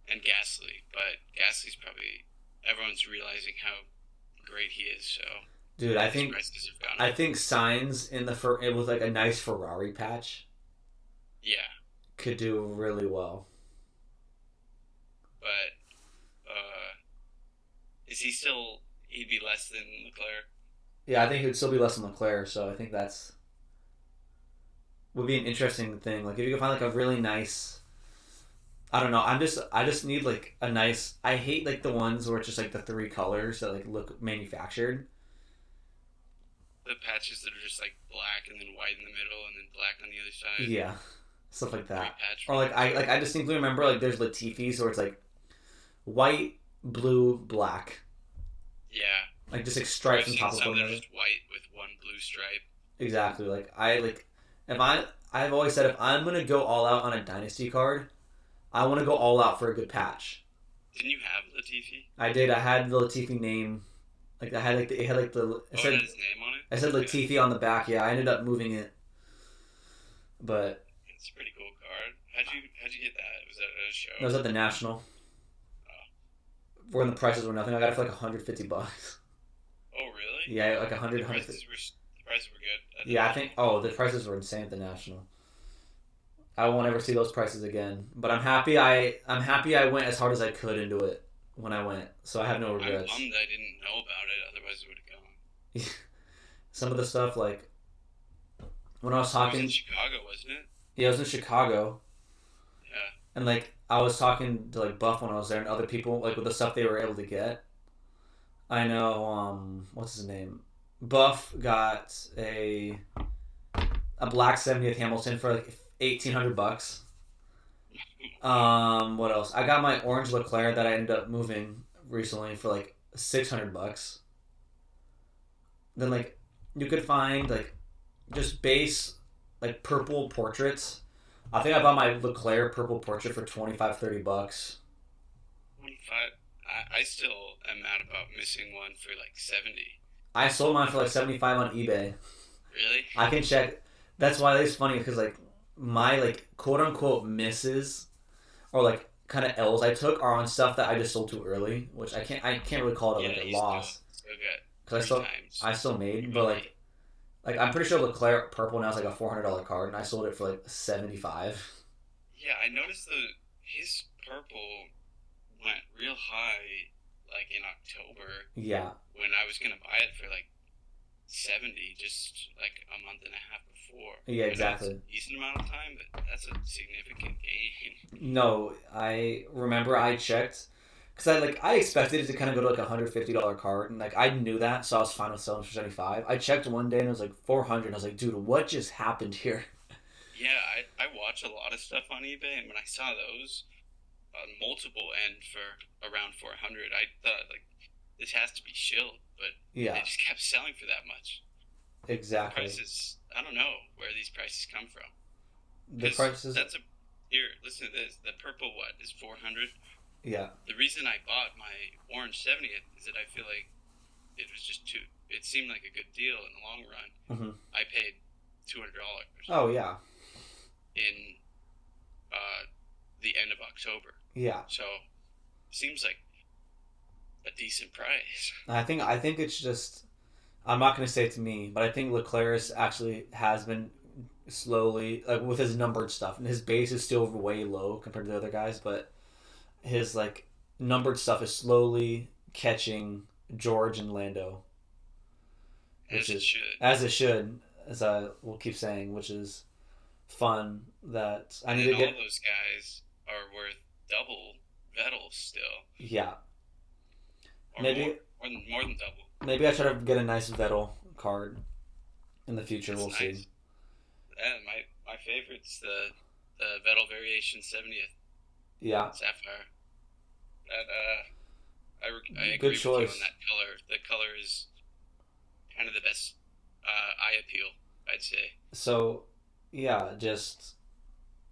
and Gasly. But Gasly's probably everyone's realizing how great he is. So dude, his prices have gone I up. think Signs in the with like a nice Ferrari patch Yeah, could do really well. but is he still? He'd be less than Leclerc. Yeah, I think it would still be less than Leclerc, so I think that's would be an interesting thing. Like if you could find like a really nice. I don't know. I just need like a nice. I hate like the ones where it's just like the three colors that like look manufactured. The patches that are just like black and then white in the middle and then black on the other side. Yeah, stuff like Three that. patch Or ones. like I distinctly remember like there's Latifi's where it's like white, blue, black, Yeah. like just like Or stripes I've on seen top of some one that are another. just white with one blue stripe. Exactly. Like if I've always said if I'm gonna go all out on a dynasty card, I want to go all out for a good patch. Didn't you have Latifi? I did. I had the Latifi name. Like I had like it had like the Oh, it had his name on it? I said Okay. Latifi on the back. Yeah, I ended up moving it, but It's a pretty cool card. How'd you get that? Was that at a show? it was at the National. When the prices were nothing, I got it for like $150. Oh, really? Yeah, like The 100, prices were the prices were good. At the Yeah, I National. think. Oh, the prices were insane at the National. I won't ever see those prices again. But I'm happy. I'm happy I went as hard as I could into it when I went, so I have no I'm regrets. bummed I didn't know about it. Otherwise, it would have gone. Some of the stuff like when I was It was in talking. Chicago, wasn't it? Yeah, I was in Chicago, Yeah. and like I was talking to like Buff when I was there, and other people like with the stuff they were able to get. I know. What's his name? Buff got a black 70th Hamilton for like $1,800. What else? I got my orange Leclerc that I ended up moving recently for like $600. Then like you could find like just base like purple portraits. I think I bought my Leclerc purple portrait for $25-$30. 25. I still am mad about missing one for like 70. I sold mine for like 75 on eBay. Really? I can check. That's why it's funny because like my like quote unquote misses or like kind of L's I took are on stuff that I just sold too early, which I can't really call it like a you loss still got because three times. I still made, but like I'm pretty sure Leclerc purple now is like a $400 card, and I sold it for like 75. Yeah, I noticed his purple went real high like in October Yeah, when I was gonna buy it for like 70 just like a month and a half before. yeah, I know it's exactly. a decent amount of time, but that's a significant gain. No, I remember I checked because I expected it to kind of go to like $150 card, and like I knew that, so I was fine with selling for 75. I checked one day and it was like 400. And I was like, dude, what just happened here? Yeah, I watch a lot of stuff on eBay, and when I saw those multiple end for around 400, I thought like this has to be shilled, but Yeah, they just kept selling for that much. exactly. Prices, I don't know where these prices come from. The 'Cause prices. that's a Here, listen to this. The purple what is 400. Yeah. The reason I bought my orange 70th is that I feel like it was just too. It seemed like a good deal in the long run. Hmm. I paid $200 Oh yeah. in the end of October. Yeah. So seems like a decent price. I think it's just I'm not going to say it's me, but I think Leclerc actually has been slowly like with his numbered stuff, and his base is still way low compared to the other guys, but his like numbered stuff is slowly catching George and Lando, which As it is should. as it should, as I will keep saying, which is fun. That I need And to all get. those guys are worth double Vettel still, Yeah, or more, maybe more than double. maybe I try to get a nice Vettel card in the future. It's We'll see. nice. And my favorite's the Vettel Variation 70th Yeah, Sapphire. That I good agree with you on choice. that color. The color is kind of the best eye appeal, I'd say. So, yeah, just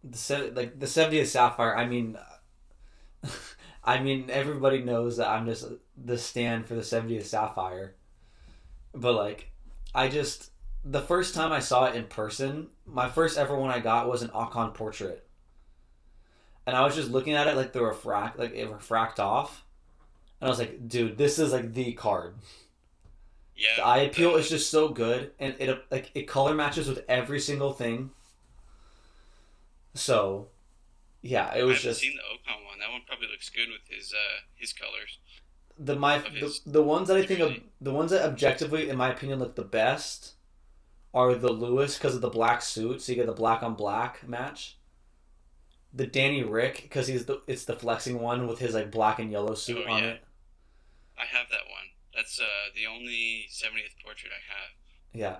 like the 70th Sapphire. I mean, I mean everybody knows that I'm just the stand for the 70th Sapphire. But like, I just the first time I saw it in person, my first ever one I got was an Ocon portrait, and I was just looking at it like like it refract off, and I was like, dude, this is like the card. The Yeah, eye appeal the is just so good, and it color matches with every single thing. So yeah, it I was haven't just seen the Ocon one. That one probably looks good with his colors of his the ones that I think of jersey. the ones that objectively, in my opinion, look the best are the Lewis because of the black suit, so you get the black on black match. The Danny Rick because it's the flexing one with his like black and yellow suit Oh on yeah, it. I have that one. That's the only 70th portrait I have. Yeah,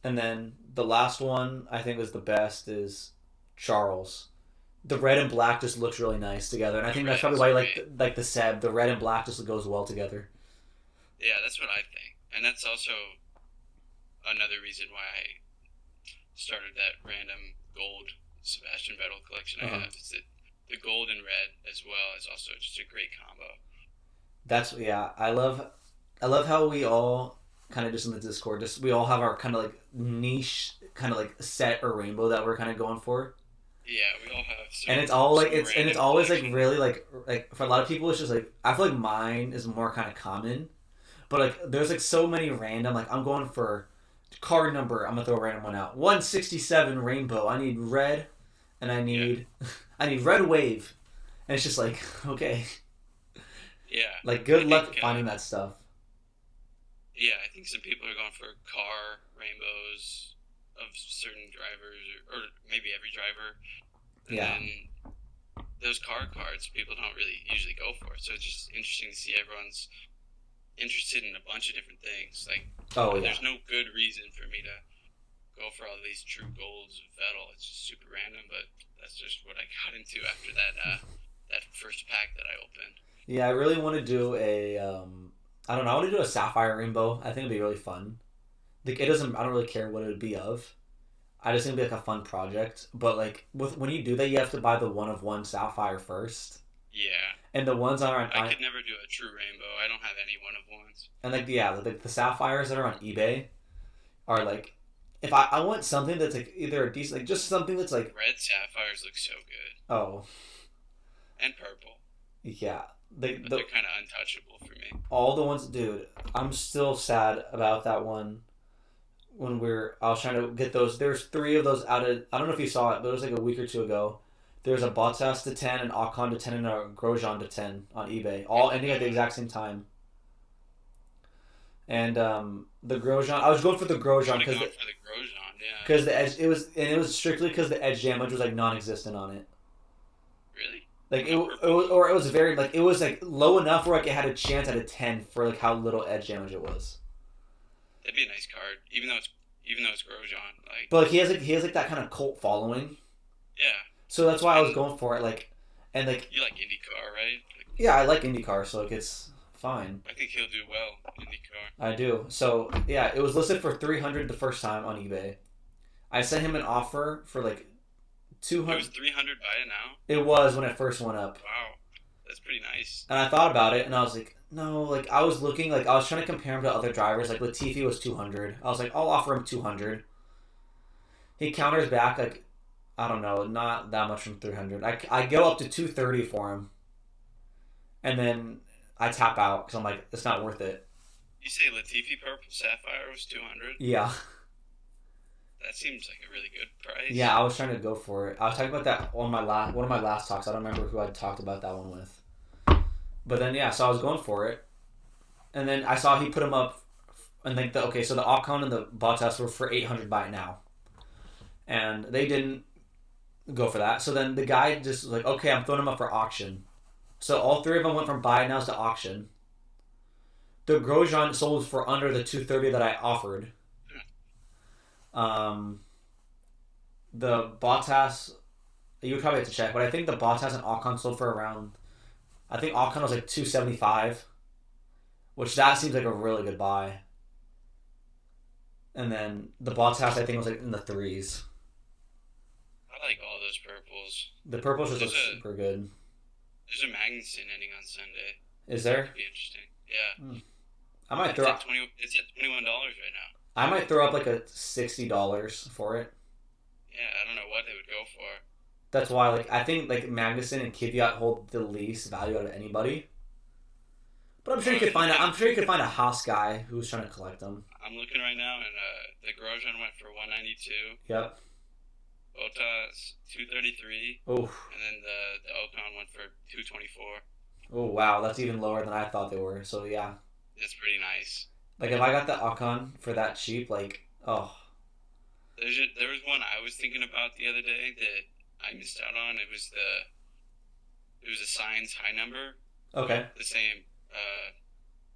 and then the last one I think is the best is Charles. The red and black just looks really nice together, and I The think that's red probably is why great. like the Seb, the red and black just goes well together. Yeah, that's what I think, and that's also another reason why I started that random gold Sebastian Vettel collection I Uh-huh. have. Is that the gold and red as well is also just a great combo. That's yeah. I love how we all kind of just in the Discord, just we all have our kind of like niche kind of like set or rainbow that we're kind of going for, Yeah, we all have and it's all like some it's random always like collection. really like for a lot of people it's just like I feel like mine is more kind of common, but like there's like so many random like I'm going for card number. I'm gonna throw a random one out. 167 rainbow. I need red, and I Yeah, need I need red wave, and it's just like okay, yeah. like I good luck think finding that stuff. yeah, I think some people are going for car rainbows of certain drivers, or maybe every driver, and Yeah. then those car cards people don't really usually go for. So it's just interesting to see everyone's interested in a bunch of different things. Like, Oh yeah. there's no good reason for me to go for all these true golds of Vettel. It's just super random, but that's just what I got into after that first pack that I opened. Yeah, I really want to do a I don't know, I want to do a sapphire rainbow. I think it'd be really fun. Like it doesn't I don't really care what it would be of. I just think it'd be like a fun project. But like with when you do that you have to buy the one of one sapphire first. Yeah, And the ones that are on I could never do a true rainbow. I don't have any one of ones. and like yeah, like the sapphires that are on eBay are like if I want something that's like either a decent like just something that's like Red sapphires look so good, oh and purple, yeah but they're kind of untouchable for me. all the ones dude I'm still sad about that one when I was trying to get those. There's three of those out of. I don't know if you saw it, but it was like a week or two ago. There's a Bottas to 10, an Ocon to 10, and a Grosjean to 10 on eBay, all ending at the exact same time. And the Grosjean, I was going for the I Grosjean would have gone for the Grosjean, yeah. because the edge it was strictly because the edge damage was like non-existent on it. Really? Like On purple? or it was very like it was like low enough where like it had a chance at a 10 for like how little edge damage it was. That'd be a nice card, even though it's Grosjean. Like, But like he has like that kind of cult following, yeah, so that's why I was and going for it. Like and like you like IndyCar, right? Like, yeah, I like IndyCar, so like it's fine. I think he'll do well in IndyCar. I do. So yeah, it was listed for 300 the first time on eBay. I sent him an offer for like two It was hundred. 300 by it now. It was when it first went up, Wow, that's pretty nice. and I thought about it, and I was like, no, like I was looking, like I was trying to compare him to other drivers. Like Latifi was 200. I was like, I'll offer him 200. He counters back like, I don't know, not that much from 300. I go up to 230 for him, and then I tap out because I'm like, it's not worth it. You say Latifi Purple Sapphire was 200? Yeah. That seems like a really good price. Yeah, I was trying to go for it. I was talking about that on one of my last talks. I don't remember who I talked about that one with. But then yeah, so I was going for it, and then I saw he put him up, and like so the Ocon and the Bottas were for 800 by now, and they didn't go for that. So then the guy just was like, okay, I'm throwing him up for auction. So all three of them went from buy nows to auction. The Grosjean sold for under the 230 that I offered. The Bottas, you would probably have to check, but I think the Bottas and Ocon sold for around, I think Ocon was like 275, which that seems like a really good buy. And then the Bottas I think was like in the threes. I like all those purples. The purples just look super good. There's a Magnuson ending on Sunday. Is there? That'd be interesting. Yeah. I might throw. It's at $21 right now. I might throw up like a $60 for it. Yeah, I don't know what they would go for. That's why, like, I think like Magnuson and Kvyat hold the least value out of anybody. But I'm sure you could find a Haas guy who's trying to collect them. I'm looking right now, and the Grosjean went for 192. Yep. Bottas 233. Oh. And then the Ocon went for 224. Oh wow, that's even lower than I thought they were. So yeah. It's pretty nice. Like if I got the Ocon for that cheap, like oh. There was one I was thinking about the other day that I missed out on. It was a Science high number. Okay. The same,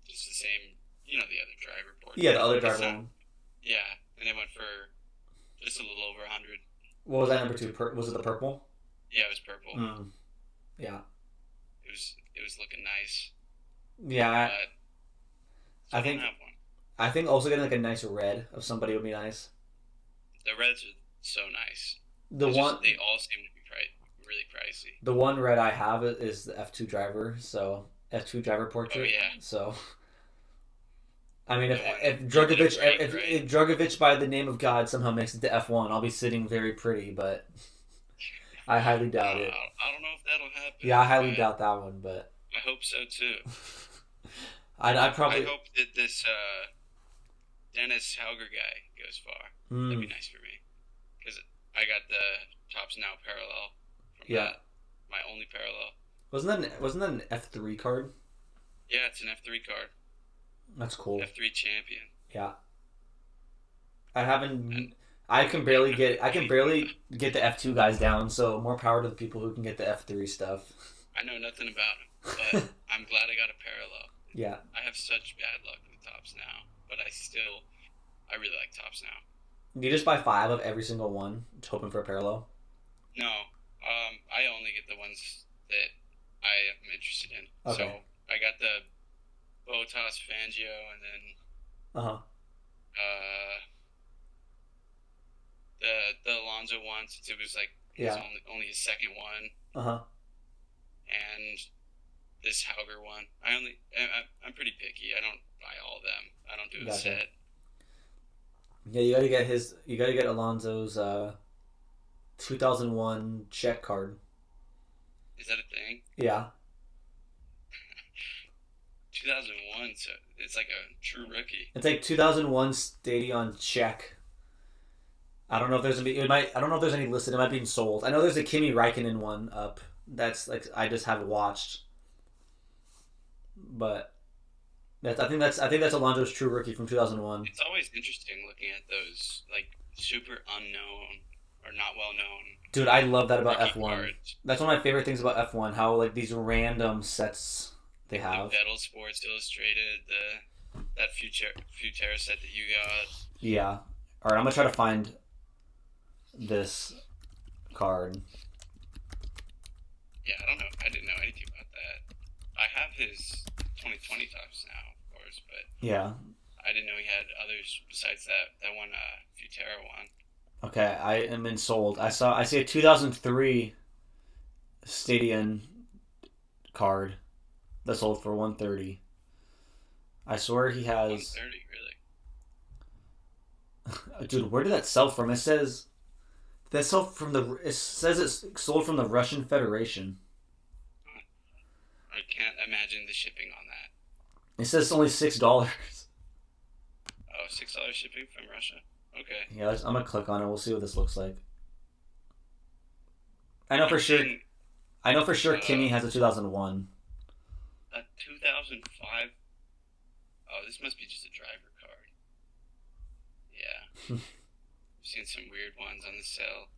just the same. You know, the other driver port. Yeah, the other driver one. Yeah, and it went for just a little over 100. What was that number two? Was it the purple? Yeah, it was purple. Yeah. It was looking nice. Yeah. So I think I think also getting like a nice red of somebody would be nice. The reds are so nice. They all seem to be really pricey. The one red I have is the F2 driver, so F2 driver portrait. Oh yeah. So I mean, if Drugovich by the name of God somehow makes it to F1, I'll be sitting very pretty, but I highly doubt it. I don't know if that'll happen. Yeah, I highly doubt that one, but I hope so too. I hope that this Dennis Hauger guy goes far. That'd be nice for me, because I got the Tops Now parallel from that. My only parallel. Wasn't that an F3 card? Yeah, it's an F3 card. That's cool. F3 champion. Yeah. I can barely get the F2 guys down, so more power to the people who can get the F3 stuff. I know nothing about him, but I'm glad I got a parallel. Yeah. I have such bad luck with Tops Now, but I really like Tops Now. You just buy 5 of every single one, hoping for a parallel? No. I only get the ones that I am interested in. Okay. So I got the Bottas Fangio, and then the Alonso one, since it was like only his second one. And this Hauger one. I'm pretty picky. I don't buy all of them. I don't do a set. Yeah, you gotta get Alonso's 2001 check card. Is that a thing? Yeah. 2001, so it's like a true rookie. It's like 2001 Stadion check. I don't know if there's any listed. It might be sold. I know there's a Kimi Räikkönen one up. That's like I just haven't watched. But I think that's Alonso's true rookie from 2001. It's always interesting looking at those like super unknown or not well known. Dude, I love that about F1. Cards. That's one of my favorite things about F1. How like these random sets they have. The Vettel Sports Illustrated, that Futera set that you got. Yeah. All right, I'm gonna try to find this card. Yeah, I don't know. I didn't know anything about that. I have his 2020 Tops Now, of course, but yeah, I didn't know he had others besides that one Futera one. Okay, I am in sold. I see a 2003 Stadium card that sold for 130. I swear he has. 130, really? Dude, where did that sell from? It says that sell from the. It says it's sold from the Russian Federation. I can't imagine the shipping on that. It says it's only $6. Oh, $6 shipping from Russia. Okay. Yeah, I'm gonna click on it. We'll see what this looks like. I know I'm for sure. seeing I know for sure. uh, Kimmy has a 2001. a 2005. Oh, this must be just a driver card. Yeah. I've seen some weird ones on the sale.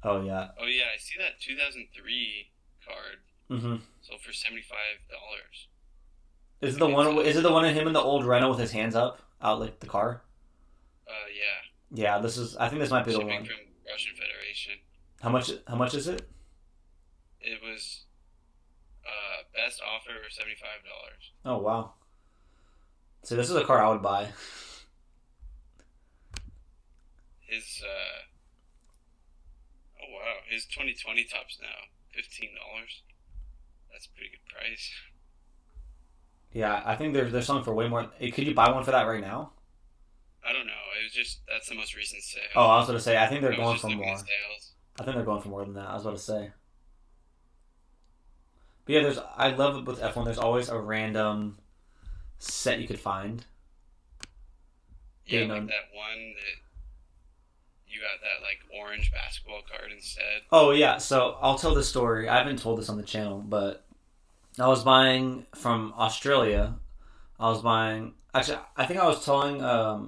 Oh yeah. Oh yeah, I see that 2003 card Mm-hmm. sold for $75. Is it the Like one? Is it the it's one of him in the old Renault with his hands up out like the car? yeah, Yeah. This is. I think this might be the shipping one. from Russian Federation. How much? How much is it? It was best offer $75. Oh wow. So this is a car I would buy. His oh wow, his 2020 tops now $15. That's a pretty good price. Yeah, I think there's something for way more. Could you buy one for that right now? I don't know. It was just that's the most recent Oh, sale. I was gonna say. I think they're I was going just for looking at more. sales. I think they're going for more than that. I was about to say. But yeah, there's. I love it with F1. There's always a random set you could find. Yeah, You like know. that one that you got that like orange basketball card instead. Oh yeah. So I'll tell the story. I haven't told this on the channel, but I was buying from Australia. I was buying. Actually, I think I was telling. I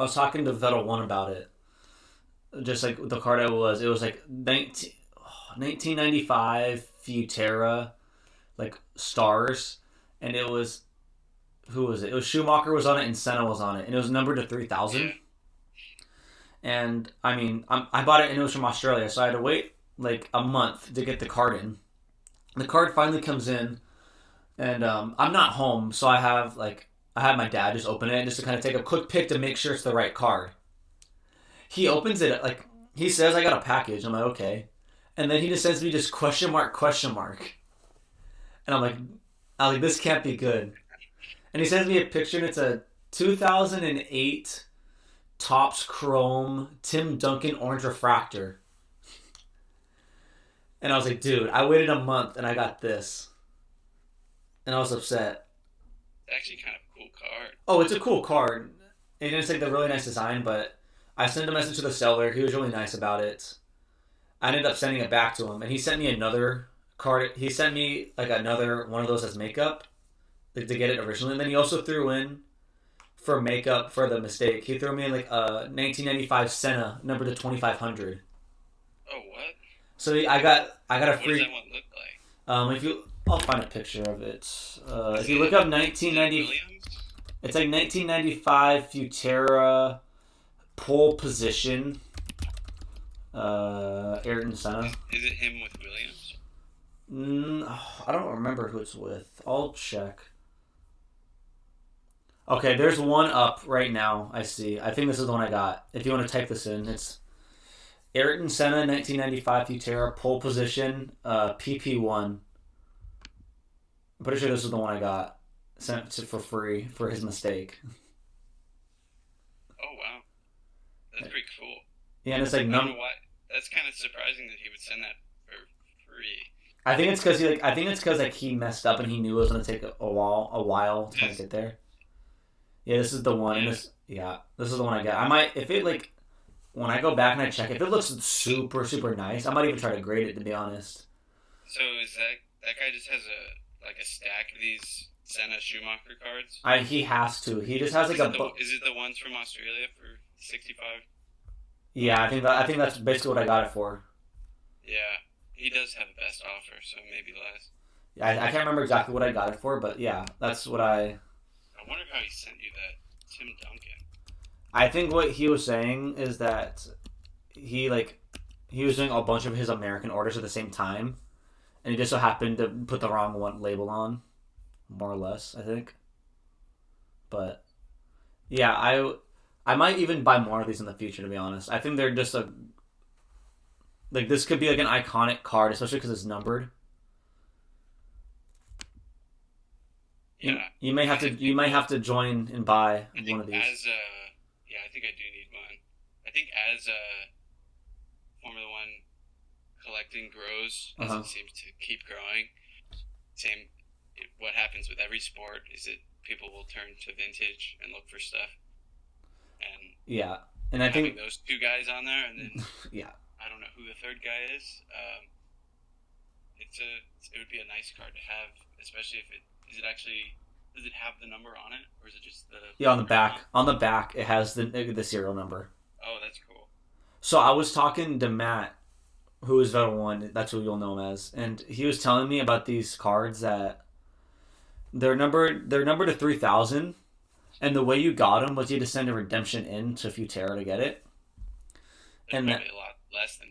was talking to Vettel One about it. Just like the card I was. It was like 1995 Futera, like stars, and it was who was it? It was Schumacher was on it and Senna was on it, and it was numbered to Yeah. 3000. And I mean, I bought it and it was from Australia, so I had to wait like a month to get the card in. The card finally comes in, and I'm not home, so I have my dad just open it just to kind of take a quick pic to make sure it's the right card. He opens it like he says, "I got a package." I'm like, okay, and then he just sends me just question mark, and I'm like, this can't be good. And he sends me a picture, and it's a 2008 Topps Chrome Tim Duncan orange refractor. And I was like, dude, I waited a month and I got this. And I was upset. It's actually kind of a cool card. Oh, it's a cool card. And it's like the really nice design, but I sent a message to the seller. He was really nice about it. I ended up sending it back to him, and he sent me another card. He sent me like another one of those as makeup like, to get it originally. And then he also threw in for makeup for the mistake. He threw me in like a 1995 Senna number to 2500. Oh what? So I got a What does that free. one look like? If you, I'll find a picture of it. Is If you look up is it 1990, Williams? it's like 1995 Futera pole position. Ayrton Senna. Is it him with Williams? I don't remember who it's with. I'll check. Okay, there's one up right now. I see. I think this is the one I got. If you want to type this in, it's Ayrton Senna 1995 Futera pole position PP1. I'm pretty sure this is the one I got. Sent it for free for his mistake. Oh wow, that's pretty cool. Yeah, and it's like I don't know why. That's kind of surprising that he would send that for free. I think it's because I think it's because like he messed up and he knew it was gonna take a while to kind of get there. Yeah, this is the one. And this is the one I got. I might if it like when I go back and I check if it looks super nice. I might even try to grade it to be honest. So is that guy just has a stack of these Senna Schumacher cards? He has to. He just has like Is it the ones from Australia for 65? Yeah, I think that's basically what I got it for. Yeah, he does have the best offer, so maybe less. Yeah, I can't remember exactly what I got it for, but yeah, that's what I wonder how he sent you that Tim Duncan. I think what he was saying is that he was doing a bunch of his American orders at the same time, and he just so happened to put the wrong one label on, more or less, I think. But yeah, I might even buy more of these in the future, to be honest. I think they're just this could be like an iconic card, especially because it's numbered. Yeah. You may have to join and buy I one think of these. yeah, I think I do need one. I think as Formula One collecting grows, as it seems to keep growing, what happens with every sport is that people will turn to vintage and look for stuff. And yeah, and I think those two guys on there, and then yeah, I don't know who the third guy is. It would be a nice card to have, especially if does it have the number on it, or is it just the on the back? On the back, it has the serial number. Oh, that's cool. So I was talking to Matt, who is Vettel One. That's who you'll know him as, and he was telling me about these cards that they're numbered to 3,000, and the way you got them was you had to send a redemption in to Futera to get it. There's probably a lot less than.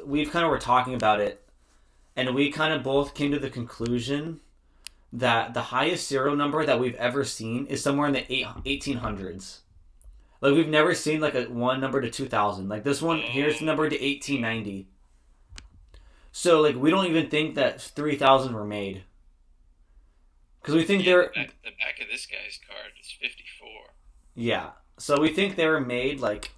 We kind of were talking about it, and we kind of both came to the conclusion that the highest serial number that we've ever seen is somewhere in the 1800s. Like, we've never seen like a one number to 2,000. Like, this one here's numbered to 1890. So like, we don't even think that 3,000 were made. Because we think they're... The back of this guy's card is 54. Yeah. So we think they were made, like...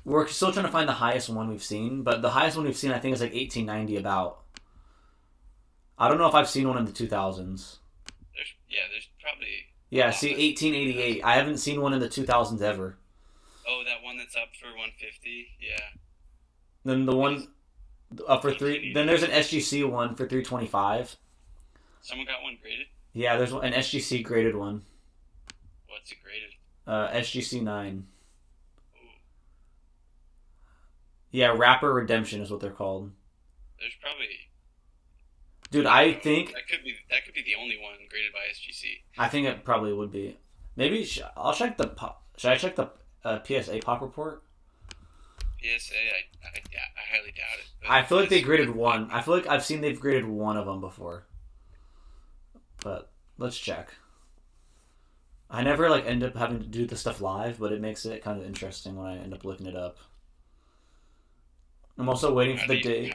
We're still trying to find the highest one we've seen, but the highest one we've seen, I think, is like 1890 about. I don't know if I've seen one in the 2000s. There's probably... Yeah, see, 1888. I haven't seen one in the 2000s ever. Oh, that one that's up for 150? Yeah. Then the one up for 3... Then there's an SGC one for 325. Someone got one graded? Yeah, there's an SGC graded one. What's it graded? SGC 9. Yeah, Rapper Redemption is what they're called. There's probably... Dude, I think... That could be the only one graded by SGC. I think it probably would be. Maybe... I'll check the... Should I check the PSA pop report? PSA, I highly doubt it. I feel like they graded one. I feel like I've seen they've graded one of them before. But let's check. I never end up having to do this stuff live, but it makes it kind of interesting when I end up looking it up. I'm also waiting for the day.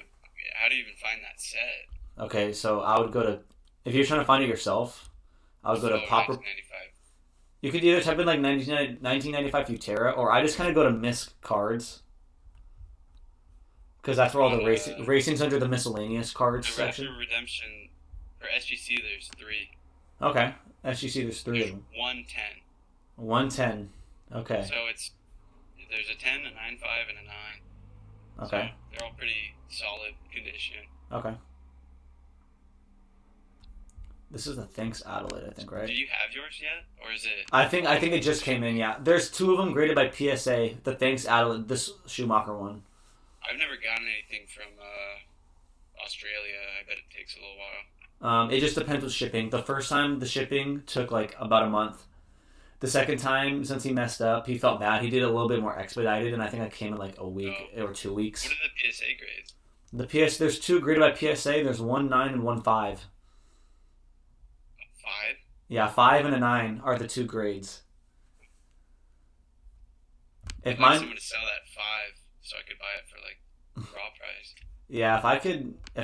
How do you even find that set? Okay, so I would go to... If you're trying to find it yourself, I would go to Pop... 1995. You could either type in 1995 Futera, or I just kind of go to Miss Cards. Because that's where all the racing's under the miscellaneous cards section. The Redemption... For SGC, there's 3. Okay. SGC, there's 3 of them. 110. 110. Okay. So there's a 10, a 9.5, and a 9. Okay. So they're all pretty solid condition. Okay. This is the Thanks Adelaide, I think, right? Do you have yours yet, or is it? I think it just came in. Yeah, there's 2 of them graded by PSA. The Thanks Adelaide, this Schumacher one. I've never gotten anything from Australia. I bet it takes a little while. It just depends with shipping. The first time the shipping took about a month. The second time, since he messed up, he felt bad. He did a little bit more expedited, and I think it came in a week or 2 weeks. What are the PSA grades? There's 2 graded by PSA. There's 1.9 and 1.5. 5? Yeah, 5 and a 9 are the 2 grades. I'd like someone to sell that 5 so I could buy it for raw price. Yeah, if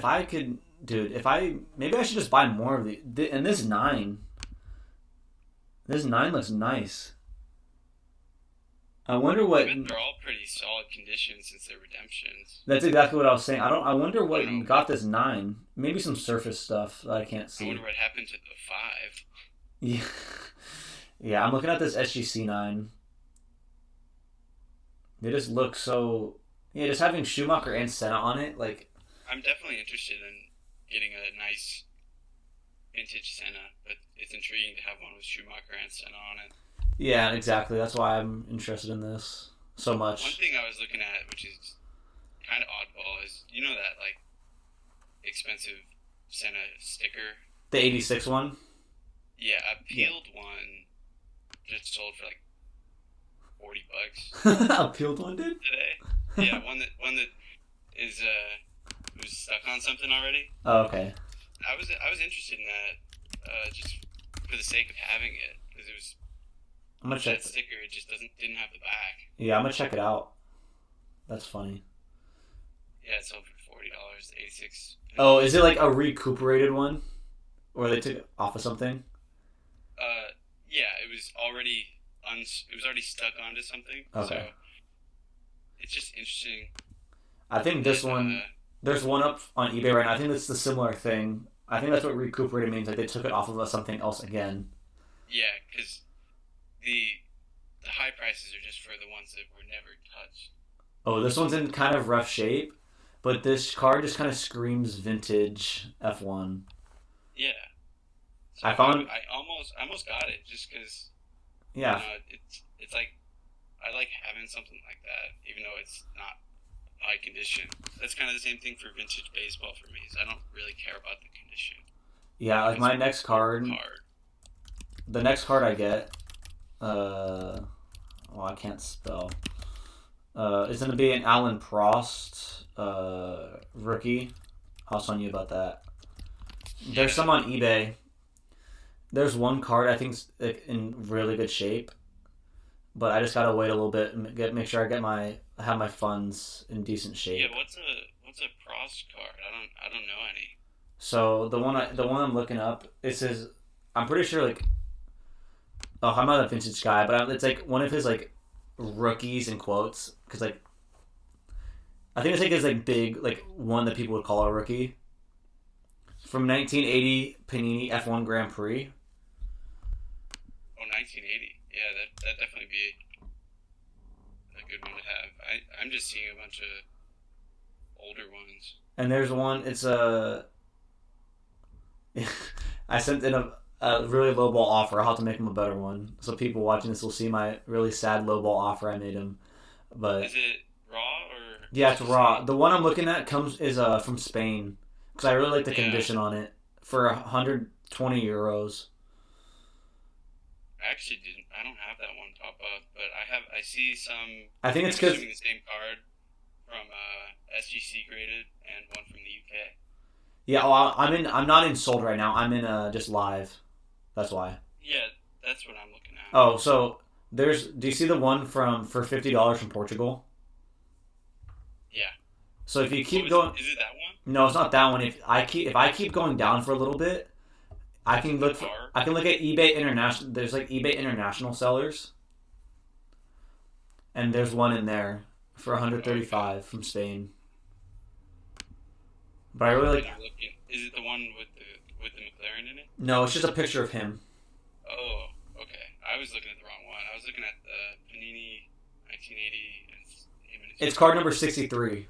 I could, dude. Maybe I should just buy more of the. And this 9. This 9 looks nice. I wonder what... They're all pretty solid condition since they're redemptions. That's exactly what I was saying. I wonder what got this 9. Maybe some surface stuff that I can't see. I wonder what happened to the 5. Yeah. Yeah, I'm looking at this SGC 9. They just look so... Yeah, just having Schumacher and Senna on it, I'm definitely interested in getting a nice vintage Senna, but it's intriguing to have one with Schumacher and Senna on it. Yeah, exactly. That's why I'm interested in this so much. One thing I was looking at, which is kind of oddball, is that expensive Senna sticker. The 86 one. Yeah, a peeled one just sold for $40. A peeled one, dude? Today. Yeah, one that is was stuck on something already. Oh, okay. I was interested in that just for the sake of having it, because it was I'm gonna with check. that sticker, it just didn't have the back. Yeah, I'm gonna check it out. That's funny. Yeah, it sold for $40, 86 Oh, is pennies. it like a recuperated one, or they took it off of something? Yeah, it was already it was already stuck onto something, so Okay. it's just interesting I think this that one. There's one up on eBay right now. I think that's the similar thing. I think that's what recuperated means. Like they took it off of something else again. yeah, because the the high prices are just for the ones that were never touched. Oh, this one's in kind of rough shape, but this car just kind of screams vintage F1. Yeah, so I found, I almost got it just because yeah, it's like I like having something like that, even though it's not high condition. That's kind of the same thing for vintage baseball for me. Is I don't really care about the condition. As yeah. long Like as my it's next a cool card, card. the next card I get, well, I can't spell. It's gonna be an Alan Prost, rookie. I'll tell you about that. There's Yeah, some on eBay. There's one card I think's like, in really good shape, but I just gotta wait a little bit and make sure I have my funds in decent yeah. shape. What's a Prost card? I don't know any. So the one I'm looking up, it says I'm pretty sure like oh I'm not a vintage guy, but it's like one of his like rookies in quotes because like I think it's like his like big like one that people would call a rookie from 1980 Panini F1 Grand Prix. Oh, 1980. Yeah, that definitely be a good one to have. I'm just seeing a bunch of older ones. And there's one. It's a I sent in a really low ball offer. I'll have to make him a better one so people watching this will see my really sad low ball offer I made him. But Is it raw or yeah, it's raw. SGC? The one I'm looking at comes is from Spain because I really like the Yeah, condition on it for 120 euros. I actually didn't. I don't have that one pop up, but I see some. I think it's I'm because assuming the same card from SGC graded and one from the UK. yeah, well, I'm not in sold right now. I'm in just live. That's why. Yeah, that's what I'm looking at. Oh, so there's. Do you see the one from for $50 from Portugal? Yeah. So if you What keep was it? going, Is it that one? no, it's not that one. If I keep going down for a little bit, Is it the car? I can look at eBay International. There's like eBay International sellers, and there's one in there for Okay. 135 from Spain. But I I'm really like. gonna look in. Is it the one with the McLaren in it? No, it's just a picture of him. Oh, okay. I was looking at the wrong one. I was looking at the Panini 1980 and him in his It's card prime. number 63.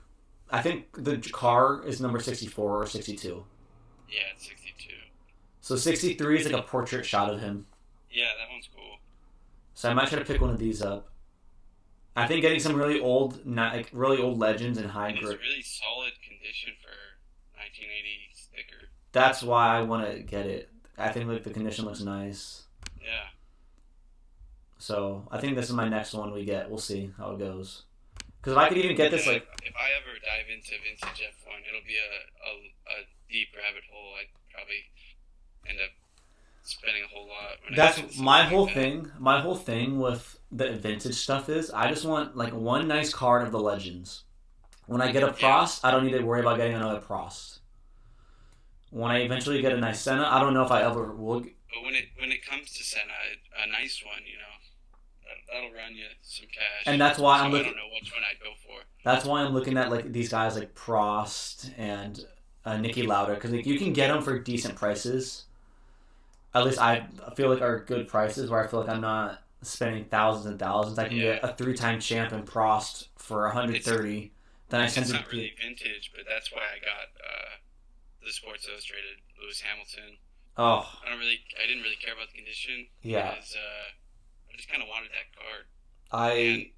I think the car is number 64 or 62. Yeah, it's 62. So 63 is like a portrait shot of him. Yeah, that one's cool. So I might try to pick one of these up. I think getting some really old, not like really old legends in high And it's grade. really solid condition for 1980 sticker. That's why I want to get it. I think like the condition looks nice. Yeah. So I think this is my next one we get. We'll see how it goes. Because if I could even get this Yeah, like, if I ever dive into vintage F1, it'll be a deep rabbit hole. I'd probably end up spending a whole lot when I get into that's something my like whole that. thing. My whole thing with the vintage stuff is I just want like one nice card of the legends. When I get a Yeah. Prost, I don't need to worry about getting another Prost. When I eventually get a nice Senna, I don't know if I ever will. But when it comes to Senna, a nice one, that'll run you some And cash. that's why So I'm I looking. don't know which one I'd go for. That's why I'm looking at like these guys like Prost and Nicky Lauda because like you can get them for decent prices. At least I feel like are good prices where I feel like I'm not spending thousands and thousands. I can Yeah. get a three-time champ in Prost for It's 130. Then I send it's it not to really vintage, but that's why I got the Sports Illustrated Lewis Hamilton. oh I didn't really care about the condition yeah because I just kind of wanted that card. I And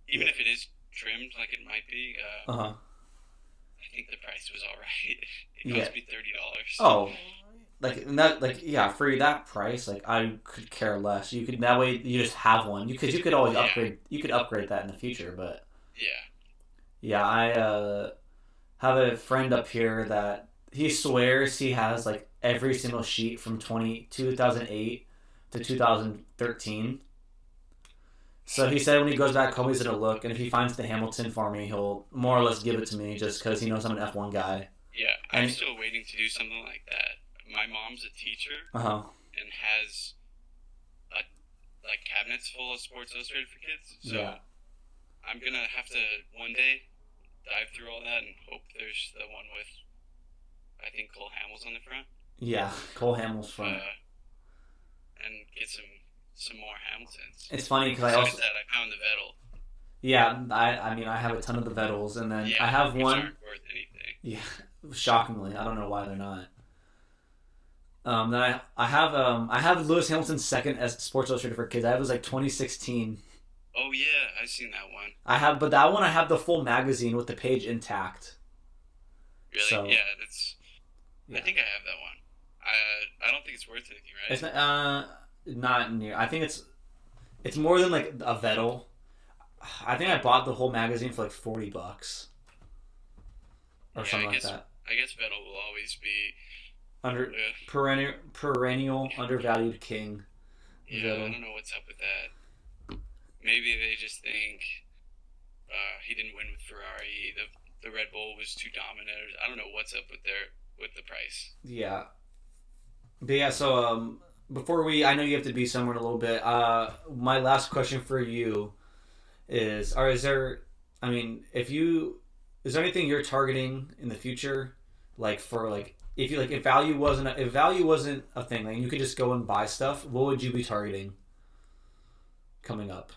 even if it is trimmed like it might be, uh-huh I think the price was all right. It yeah cost me $30. oh like and that like yeah for that price like I could care less. You could that way you just have one you could always Yeah, upgrade you could upgrade that in the future but yeah, yeah I have a friend up here that he swears he has like every single sheet from 2008 to 2013 So he said when he goes back home, he's gonna look, and if he finds the Hamilton for me, he'll more or less give it to me just because he knows I'm an F1 guy. Yeah, I'm still waiting to do something like that. My mom's a teacher and has like cabinets full of Sports Illustrated for kids. So I'm gonna have to one day dive through all that and hope there's the one with I think Cole Hamels on the front. Yeah, Cole Hamels front. And get some more Hamiltons. It's funny because I found the Vettel. Yeah, I mean I have a ton of the Vettels, and then I have one. Aren't worth anything. Yeah, shockingly, I don't know why they're not. Then I have Lewis Hamilton's second as Sports Illustrated for Kids. I have his like 2016. Oh yeah, I've seen that one. But that one I have the full magazine with the page intact. Really? So, yeah, that's. Yeah. I think I have that one. I don't think it's worth anything, right? It's not near. I think it's more than like a Vettel. I think I bought the whole magazine for like $40 or something like that. I guess Vettel will always be perennial undervalued king. Yeah, Vettel. I don't know what's up with that. Maybe they just think he didn't win with Ferrari. The Red Bull was too dominant. I don't know what's up with the price. Yeah. But yeah, so before I know you have to be somewhere in a little bit. My last question for you is there anything you're targeting in the future, like for like if value wasn't a thing, like you could just go and buy stuff, what would you be targeting coming up?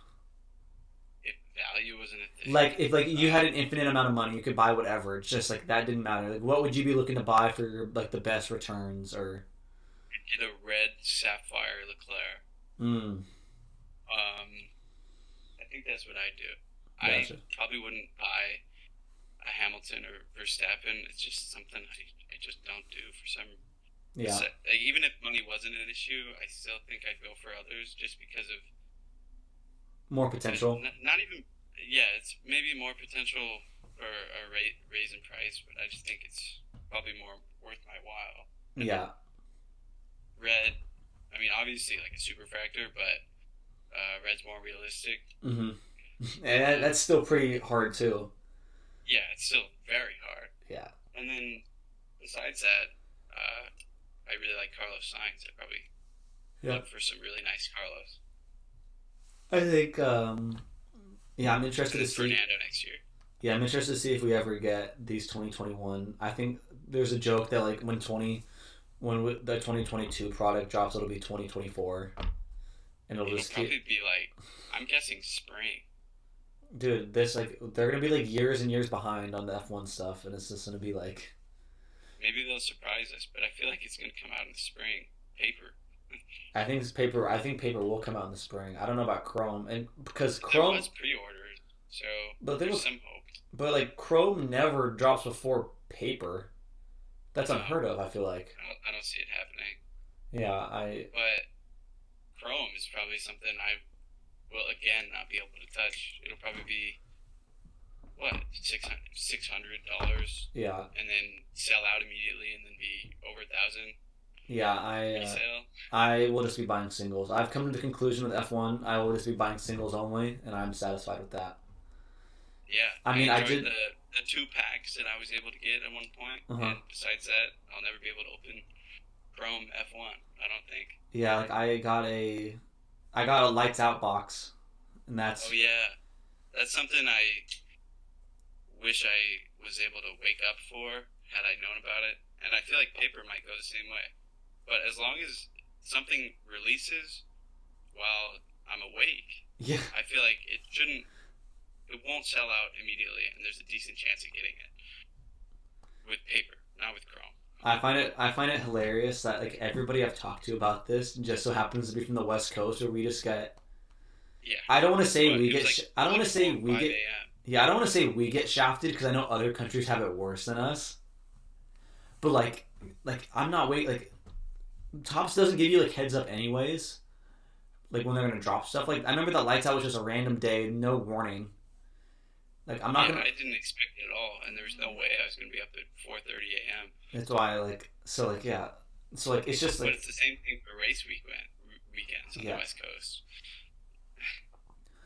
If value wasn't a thing, like if you had an infinite amount of money, you could buy whatever. It's just like that didn't matter. Like what would you be looking to buy for your, like the best returns or? Get a red Sapphire Leclerc. I think that's what I'd do. Gotcha. I probably wouldn't buy a Hamilton or Verstappen. It's just something I just don't do for some. Yeah. Like, even if money wasn't an issue, I still think I'd go for others just because of more potential. Not even. Yeah, it's maybe more potential or a raise in price, but I just think it's probably more worth my while. Yeah. Red, I mean, obviously like a superfractor, but red's more realistic. Mm-hmm. And that's still pretty hard too. Yeah, it's still very hard. Yeah. And then besides that, I really like Carlos Sainz. I'd probably look for some really nice Carlos. I think, I'm interested to see Fernando next year. Yeah, I'm interested to see if we ever get these 2021. I think there's a joke that like when the 2022 product drops, it'll be 2024, and it'll just probably be like, I'm guessing spring. Dude, they're gonna be like years and years behind on the F1 stuff, and it's just gonna be like. Maybe they'll surprise us, but I feel like it's gonna come out in the spring. Paper. I think paper will come out in the spring. I don't know about Chrome, and because Chrome was pre-ordered, so there's some hope. But like Chrome never drops before paper. That's unheard of. I feel like. I don't see it happening. Yeah, But Chrome is probably something I will again not be able to touch. It'll probably be what $600. Yeah. And then sell out immediately, and then be over 1,000. Yeah, resale. I will just be buying singles. I've come to the conclusion with F1. I will just be buying singles only, and I'm satisfied with that. Yeah, I did the 2 packs that I was able to get at one point, and besides that, I'll never be able to open Chrome F1. I don't think. Yeah, like I got a lights out box, and that's. Oh yeah, that's something I wish I was able to wake up for had I known about it, and I feel like paper might go the same way. But as long as something releases while I'm awake, yeah, I feel like it won't sell out immediately, and there's a decent chance of getting it with paper, not with Chrome. I find it hilarious that like everybody I've talked to about this just so happens to be from the West Coast, where we just get. Yeah. I don't want to say we get. I don't want to say 5 we get. a.m. Yeah, I don't want to say we get shafted because I know other countries have it worse than us. But like I'm not waiting. Like Topps doesn't give you like heads up anyways. Like when they're gonna drop stuff. Like I remember that lights out was just a random day, no warning. Like I'm not gonna. I didn't expect it at all, and there was no way I was gonna be up at 4:30 a.m. That's why it's just like. But it's the same thing for race weekends on the West Coast.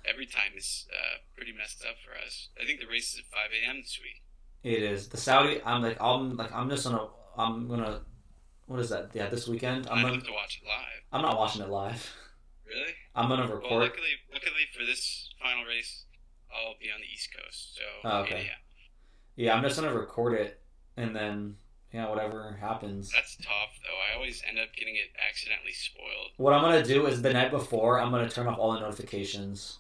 every time is pretty messed up for us. I think the race is at 5 a.m. this week. It is the Saudi. I'm just gonna. I'm gonna. What is that? Yeah, this weekend. I'd have to watch it live. I'm not watching it live. Really? I'm gonna record. Well, luckily for this final race, I'll be on the East Coast, so Oh, okay. 8 a.m. Yeah, I'm just gonna record it, and then whatever happens. That's tough, though. I always end up getting it accidentally spoiled. What I'm gonna do is the night before, I'm gonna turn off all the notifications.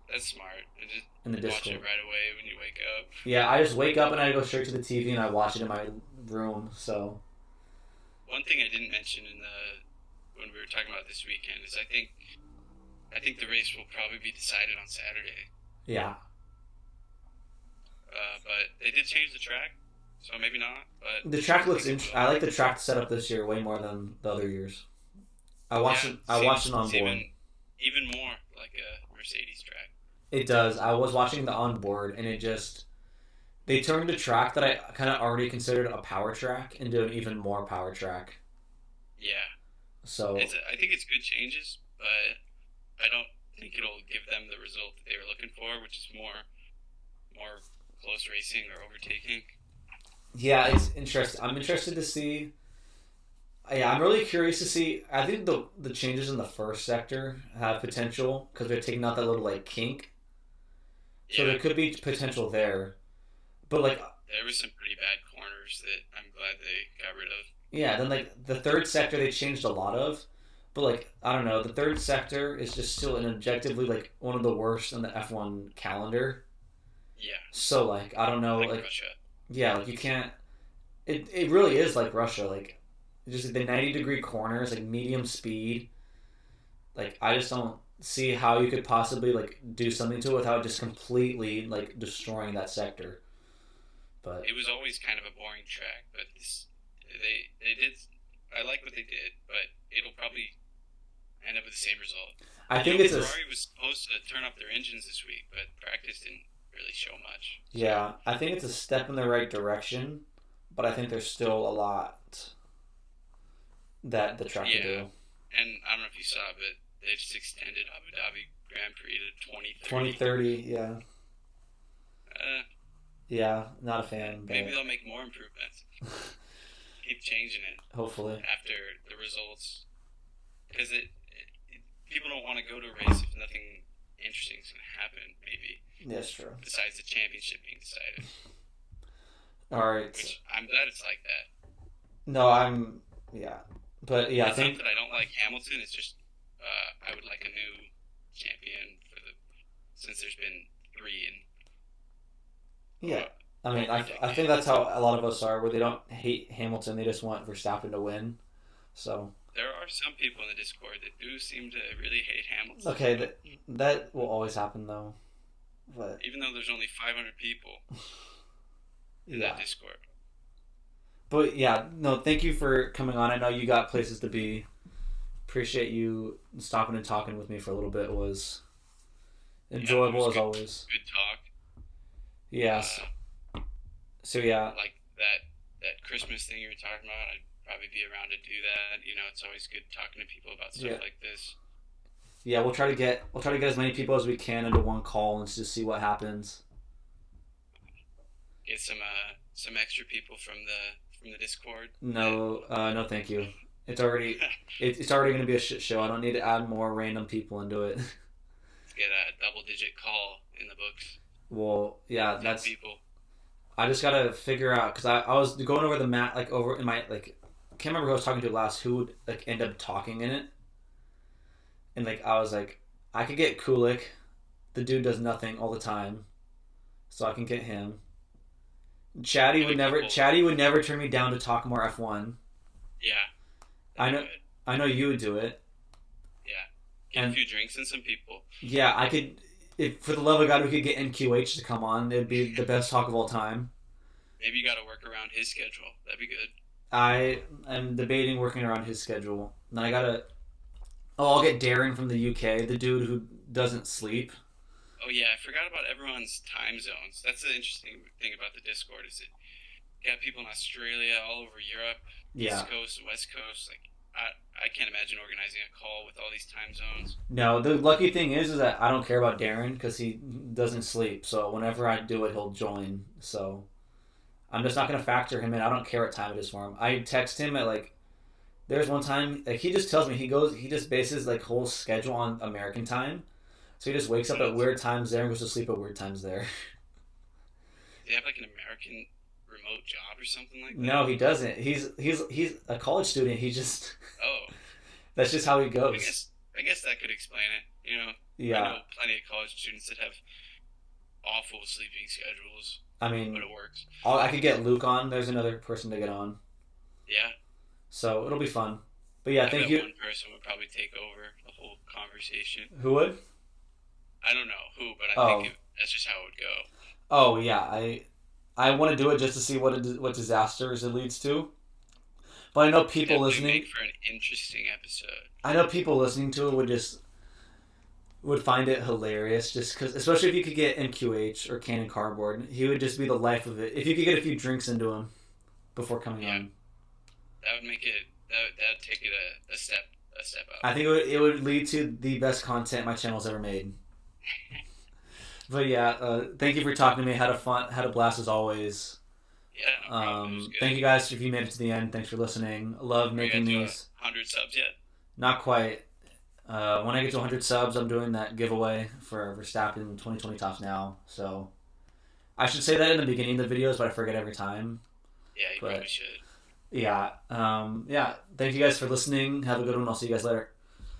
That's smart. And just in the watch Discord. it right away when you wake up. Yeah, I just wake up and I go straight to the TV and I watch it in my room. So one thing I didn't mention when we were talking about this weekend is I think the race will probably be decided on Saturday. Yeah. But they did change the track, so maybe not. But the track looks interesting. I like the track setup this year way more than the other years. I watched it on board. Even more like a Mercedes track. It does. I was watching the onboard, and they turned a track that I kind of already considered a power track into an even more power track. Yeah. So I think it's good changes, but I don't think it'll give them the result that they were looking for, which is more close racing or overtaking. Yeah, it's interesting. I'm interested to see. Yeah, I'm really curious to see. I think the changes in the first sector have potential because they're taking out that little kink. So there could be potential there, but there were some pretty bad corners that I'm glad they got rid of. Yeah, then the third sector they changed a lot of, but I don't know, the third sector is just still an objectively one of the worst in the F1 calendar. Yeah. So I don't know, Russia. Yeah, you can't. It really is like Russia, just the 90-degree corners, medium speed. I just don't see how you could possibly do something to it without just completely destroying that sector. But it was always kind of a boring track, but they did. I like what they did, but it'll probably end up with the same result. I think Ferrari was supposed to turn up their engines this week, but practice didn't really show much. Yeah, I think it's a step in the right direction, but I think there's still a lot that the track can do. And I don't know if you saw, but they just extended Abu Dhabi Grand Prix to 2030. 2030, yeah. Yeah, not a fan. But maybe they'll make more improvements. Keep changing it. Hopefully. After the results. Because people don't want to go to a race if nothing interesting is going to happen, maybe. That's true. Besides the championship being decided. All right. Which I'm glad it's like that. No, yeah. But yeah, it's not that I don't like Hamilton, it's just I would like a new champion since there's been 3 Yeah. I mean, I think that's how a lot of us are, where they don't hate Hamilton, they just want Verstappen to win. So there are some people in the Discord that do seem to really hate Hamilton. Okay, that will always happen though. But even though there's only 500 people in that Discord. But yeah, no, thank you for coming on. I know you got places to be. Appreciate you stopping and talking with me for a little bit. It was enjoyable as always. Good talk. Yes. So yeah. Like that Christmas thing you were talking about, I'd probably be around to do that. It's always good talking to people about stuff like this. Yeah, we'll try to get as many people as we can into one call and just see what happens. Get some extra people from the Discord. No, thank you. It's already going to be a shit show. I don't need to add more random people into it. Let's get a double-digit call in the books. Well, yeah, that's people. I just gotta figure out because I was going over the mat over in my I can't remember who I was talking to last who would end up talking in it, and I was I could get Kulik, the dude does nothing all the time, so I can get him. Chatty would never turn me down to talk more F1. Yeah. I know you would do it. Yeah. Get a few drinks and some people. Yeah, I could. If for the love of God, we could get NQH to come on. It'd be the best talk of all time. Maybe you got to work around his schedule. That'd be good. I am debating working around his schedule. Then I gotta. Oh, I'll get Darren from the UK, the dude who doesn't sleep. Oh yeah, I forgot about everyone's time zones. That's the interesting thing about the Discord is that you got people in Australia, all over Europe, East Coast, West Coast. I can't imagine organizing a call with all these time zones. No, the lucky thing is that I don't care about Darren because he doesn't sleep. So whenever I do it, he'll join. So I'm just not gonna factor him in. I don't care what time it is for him. I text him at like. There's one time like he just tells me he just bases like whole schedule on American time. So he just wakes up at weird times there and goes to sleep at weird times there. Do they have like an American remote job or something like that? No, he doesn't. He's a college student. He just Oh, that's just how he I goes. guess I guess that could explain it. I Yeah, know plenty of college students that have awful sleeping schedules, I but mean, it works. I could get Luke on. There's another person to get on, Yeah, so it'll be fun. But yeah, I thank bet you. one person would probably take over the whole conversation. Who would? I don't know who, but I think Oh, that's just how it would go. oh yeah. I want to do it just to see what disasters it leads to. But I know Could people definitely listening. make for an interesting episode. I know people listening to it would find it hilarious, just because, especially if you could get MQH or Canon Cardboard, he would just be the life of it. If you could get a few drinks into him before coming Yeah, on, that would make it. That'd take it a step up. I think it would lead to the best content my channel's ever made. But yeah, thank you for talking to me. Had a blast as always. Yeah, no problem. It was good. Thank you guys if you made it to the end. Thanks for listening. Love Are you making at to these. 100 subs yet? Not quite. When I get to 100 subs, I'm doing that giveaway for Verstappen 2020 tops now. So I should say that in the beginning of the videos, but I forget every time. Yeah, you But probably should. yeah, yeah. Thank you guys for listening. Have a good one. I'll see you guys later.